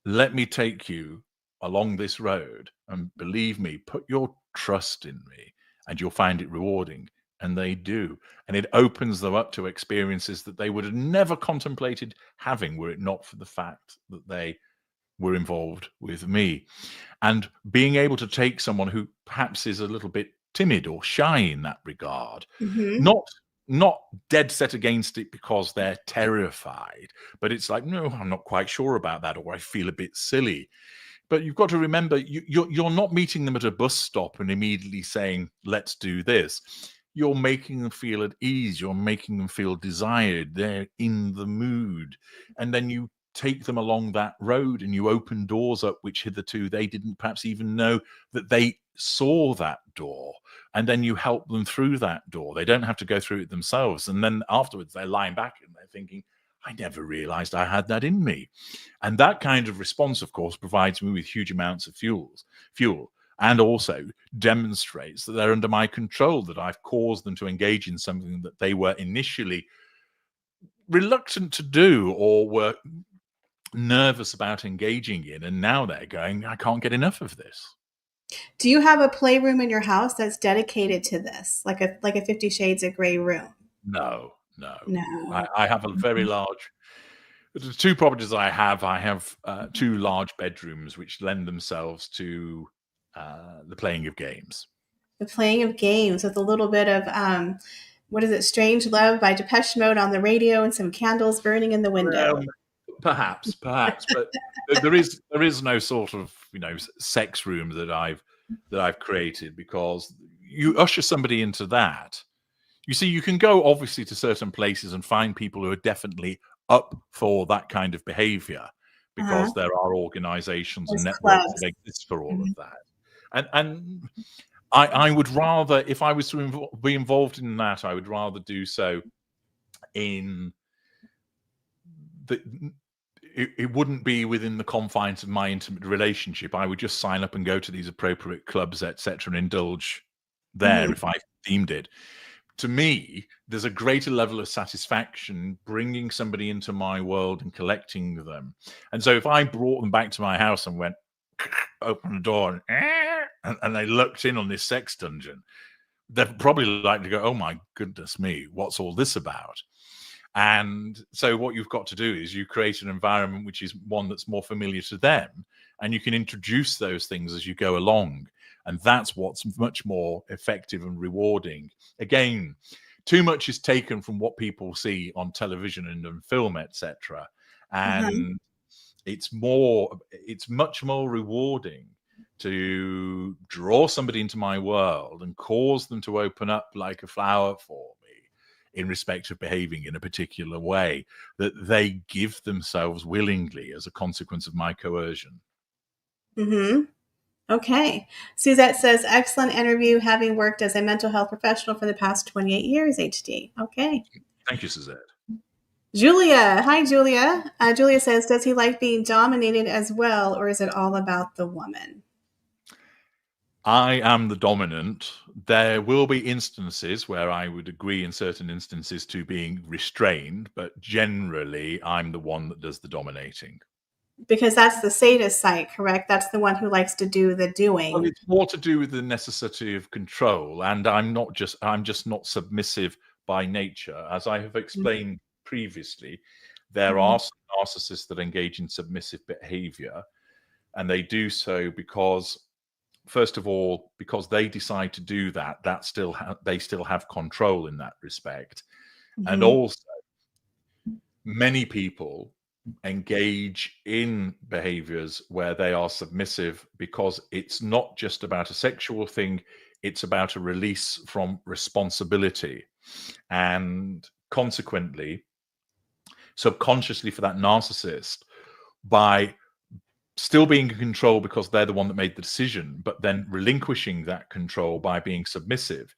let me take you along this road, and believe me, put your trust in me and you'll find it rewarding. And they do. And it opens them up to experiences that they would have never contemplated having were it not for the fact that they were involved with me. And being able to take someone who perhaps is a little bit timid or shy in that regard, not dead set against it because they're terrified, but it's like, no, I'm not quite sure about that, or I feel a bit silly. But you've got to remember, you're not meeting them at a bus stop and immediately saying, let's do this. You're making them feel at ease. You're making them feel desired. They're in the mood. And then you take them along that road and you open doors up, which hitherto they didn't perhaps even know that they saw that door. And then you help them through that door. They don't have to go through it themselves. And then afterwards, they're lying back and they're thinking, I never realized I had that in me. And that kind of response, of course, provides me with huge amounts of fuel, and also demonstrates that they're under my control, that I've caused them to engage in something that they were initially reluctant to do or were nervous about engaging in. And now they're going, I can't get enough of this. Do you have a playroom in your house that's dedicated to this, like a 50 Shades of Grey room? No. I have a very large, the two properties I have 2 large bedrooms which lend themselves to the playing of games. The playing of games with a little bit of, what is it, Strange Love by Depeche Mode on the radio and some candles burning in the window. Perhaps, but there is no sort of sex room that I've created, because you usher somebody into that. You see, you can go obviously to certain places and find people who are definitely up for that kind of behavior, because there are organizations and networks that exist for all of that. And I would rather, if I was to be involved in that, I would rather do so in the. It wouldn't be within the confines of my intimate relationship. I would just sign up and go to these appropriate clubs, etc., and indulge there if I deemed it. To me, there's a greater level of satisfaction bringing somebody into my world and collecting them. And so if I brought them back to my house and went, open the door, and they looked in on this sex dungeon, they'd probably like to go, oh my goodness me, what's all this about? And so what you've got to do is you create an environment which is one that's more familiar to them, and you can introduce those things as you go along. And that's what's much more effective and rewarding. Again, too much is taken from what people see on television and in film, etc. And it's much more rewarding to draw somebody into my world and cause them to open up like a flower for me in respect of behaving in a particular way that they give themselves willingly as a consequence of my coercion. Okay. Suzette says, excellent interview, having worked as a mental health professional for the past 28 years, HD. Okay. Thank you, Suzette. Julia. Hi, Julia. Julia says, does he like being dominated as well, or is it all about the woman? I am the dominant. There will be instances where I would agree in certain instances to being restrained, but generally I'm the one that does the dominating. Because that's the sadist side, correct? That's the one who likes to do the doing. Well, it's more to do with the necessity of control, and I'm just not submissive by nature. As I have explained previously, there are some narcissists that engage in submissive behavior, and they do so because, first of all, because they decide to do that, they still have control in that respect. And also, many people engage in behaviors where they are submissive because it's not just about a sexual thing, it's about a release from responsibility. And consequently, subconsciously for that narcissist, by still being in control because they're the one that made the decision, but then relinquishing that control by being submissive,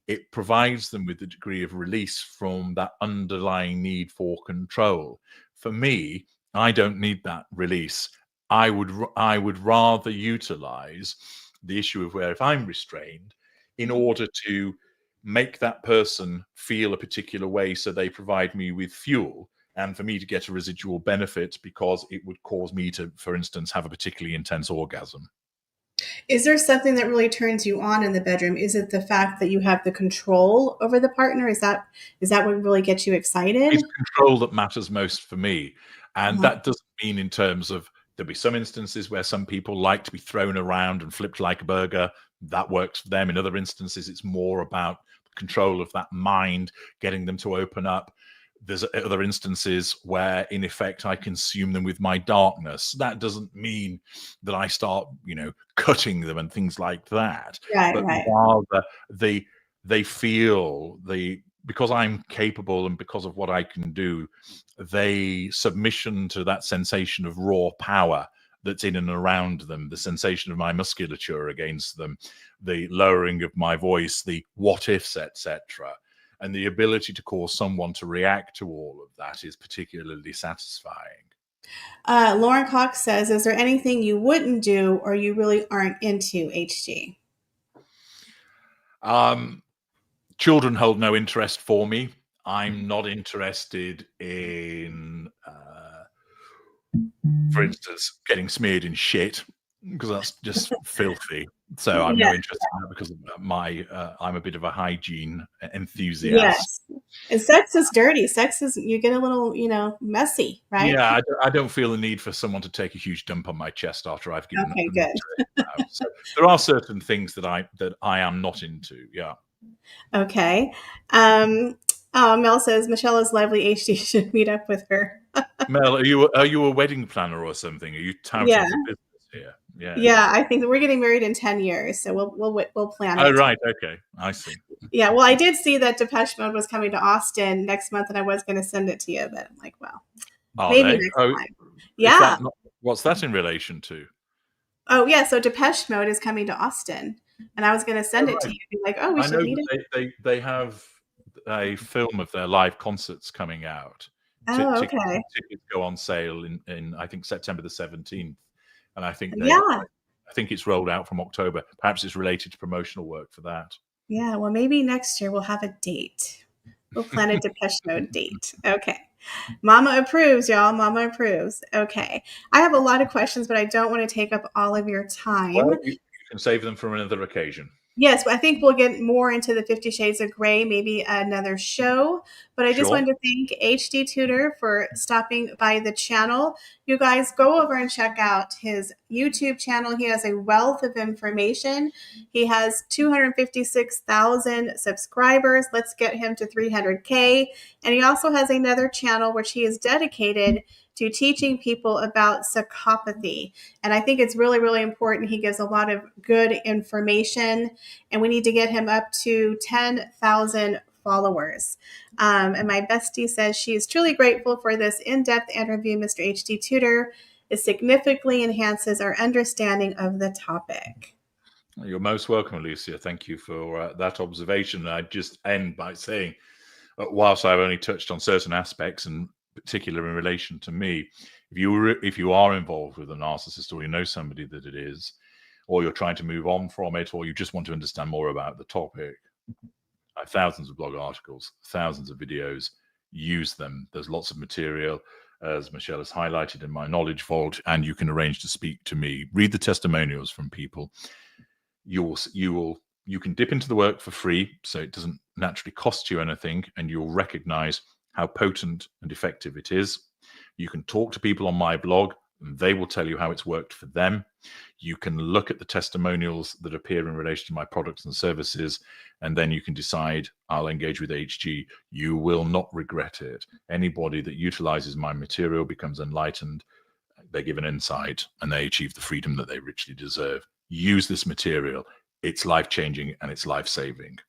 it provides them with a degree of release from that underlying need for control. For me, I don't need that release. I would rather utilize the issue of where if I'm restrained in order to make that person feel a particular way so they provide me with fuel, and for me to get a residual benefit because it would cause me to, for instance, have a particularly intense orgasm. Is there something that really turns you on in the bedroom? Is it the fact that you have the control over the partner? Is that what really gets you excited? It's control that matters most for me. And that doesn't mean in terms of, there'll be some instances where some people like to be thrown around and flipped like a burger. That works for them. In other instances, it's more about control of that mind, getting them to open up. There's other instances where, in effect, I consume them with my darkness. That doesn't mean that I start, cutting them and things like that. But rather, they feel because I'm capable and because of what I can do, they submission to that sensation of raw power that's in and around them, the sensation of my musculature against them, the lowering of my voice, the what ifs, etc. And the ability to cause someone to react to all of that is particularly satisfying. Lauren Cox says, is there anything you wouldn't do or you really aren't into, HG? Children hold no interest for me. I'm not interested in, for instance, getting smeared in shit, because that's just filthy. So I'm no interest in that because of I'm a bit of a hygiene enthusiast. Yes. And sex is dirty. Sex is, you get a little, messy, right? Yeah, I don't feel the need for someone to take a huge dump on my chest after I've given Okay, good. So there are certain things that I am not into. Yeah. Okay. Mel says Michelle is lovely. HD should meet up with her. Mel, are you a wedding planner or something? Are you touting for business here? Yeah, I think we're getting married in 10 years, so we'll plan it. Oh, right. Okay. I see. Yeah, well, I did see that Depeche Mode was coming to Austin next month, and I was going to send it to you, but I'm like, well, maybe next time. Yeah. What's that in relation to? Oh, yeah, so Depeche Mode is coming to Austin. and I was going to send it to you. Be like, oh, we I know should meet it. that they have a film of their live concerts coming out. Oh, okay. Tickets go on sale in I think September the 17th, and I think Yeah. it's rolled out from October. Perhaps it's related to promotional work for that. Yeah. Well, maybe next year we'll have a date. We'll plan a Depeche Mode date. Okay. Mama approves, y'all. Mama approves. Okay. I have a lot of questions, but I don't want to take up all of your time. Well, you can save them for another occasion. Yes, I think we'll get more into the 50 Shades of Grey, maybe another show. But I just wanted to thank HD Tudor for stopping by the channel. You guys go over and check out his YouTube channel. He has a wealth of information. He has 256,000 subscribers. Let's get him to 300K. And he also has another channel which he is dedicated to teaching people about psychopathy. And I think it's really, really important. He gives a lot of good information, and we need to get him up to 10,000 followers. And my bestie says she is truly grateful for this in-depth interview, Mr. HD Tudor. It significantly enhances our understanding of the topic. You're most welcome, Alicia. Thank you for that observation. I'd just end by saying, whilst I've only touched on certain aspects, and particular in relation to me, if you are involved with a narcissist, or you know somebody that it is, or you're trying to move on from it, or you just want to understand more about the topic, I have thousands of blog articles, thousands of videos. Use them. There's lots of material, as Michelle has highlighted, in my knowledge vault, and you can arrange to speak to me. Read the testimonials from people. You can dip into the work for free, so it doesn't naturally cost you anything, and you'll recognize how potent and effective it is. You can talk to people on my blog, and they will tell you how it's worked for them. You can look at the testimonials that appear in relation to my products and services, and then you can decide, I'll engage with HG. You will not regret it. Anybody that utilizes my material becomes enlightened. They give an insight, and they achieve the freedom that they richly deserve. Use this material. It's life-changing and it's life-saving.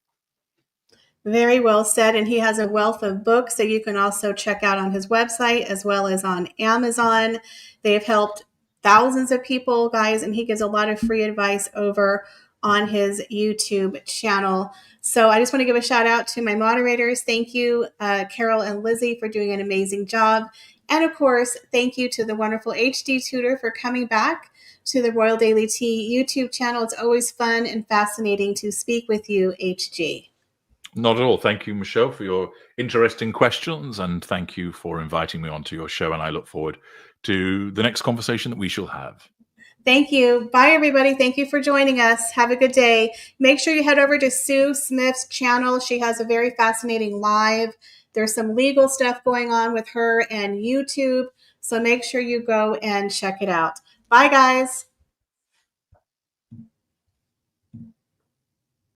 Very well said. And he has a wealth of books that you can also check out on his website as well as on Amazon. They've helped thousands of people, guys, and he gives a lot of free advice over on his YouTube channel. So I just want to give a shout out to my moderators. Thank you, Carol and Lizzie, for doing an amazing job. And of course, thank you to the wonderful HD Tudor for coming back to the Royal Daily Tea YouTube channel. It's always fun and fascinating to speak with you, HG. Not at all. Thank you, Michelle, for your interesting questions, and thank you for inviting me onto your show, and I look forward to the next conversation that we shall have. Thank you. Bye, everybody. Thank you for joining us. Have a good day. Make sure you head over to Sue Smith's channel. She has a very fascinating live. There's some legal stuff going on with her and YouTube, so make sure you go and check it out. Bye, guys.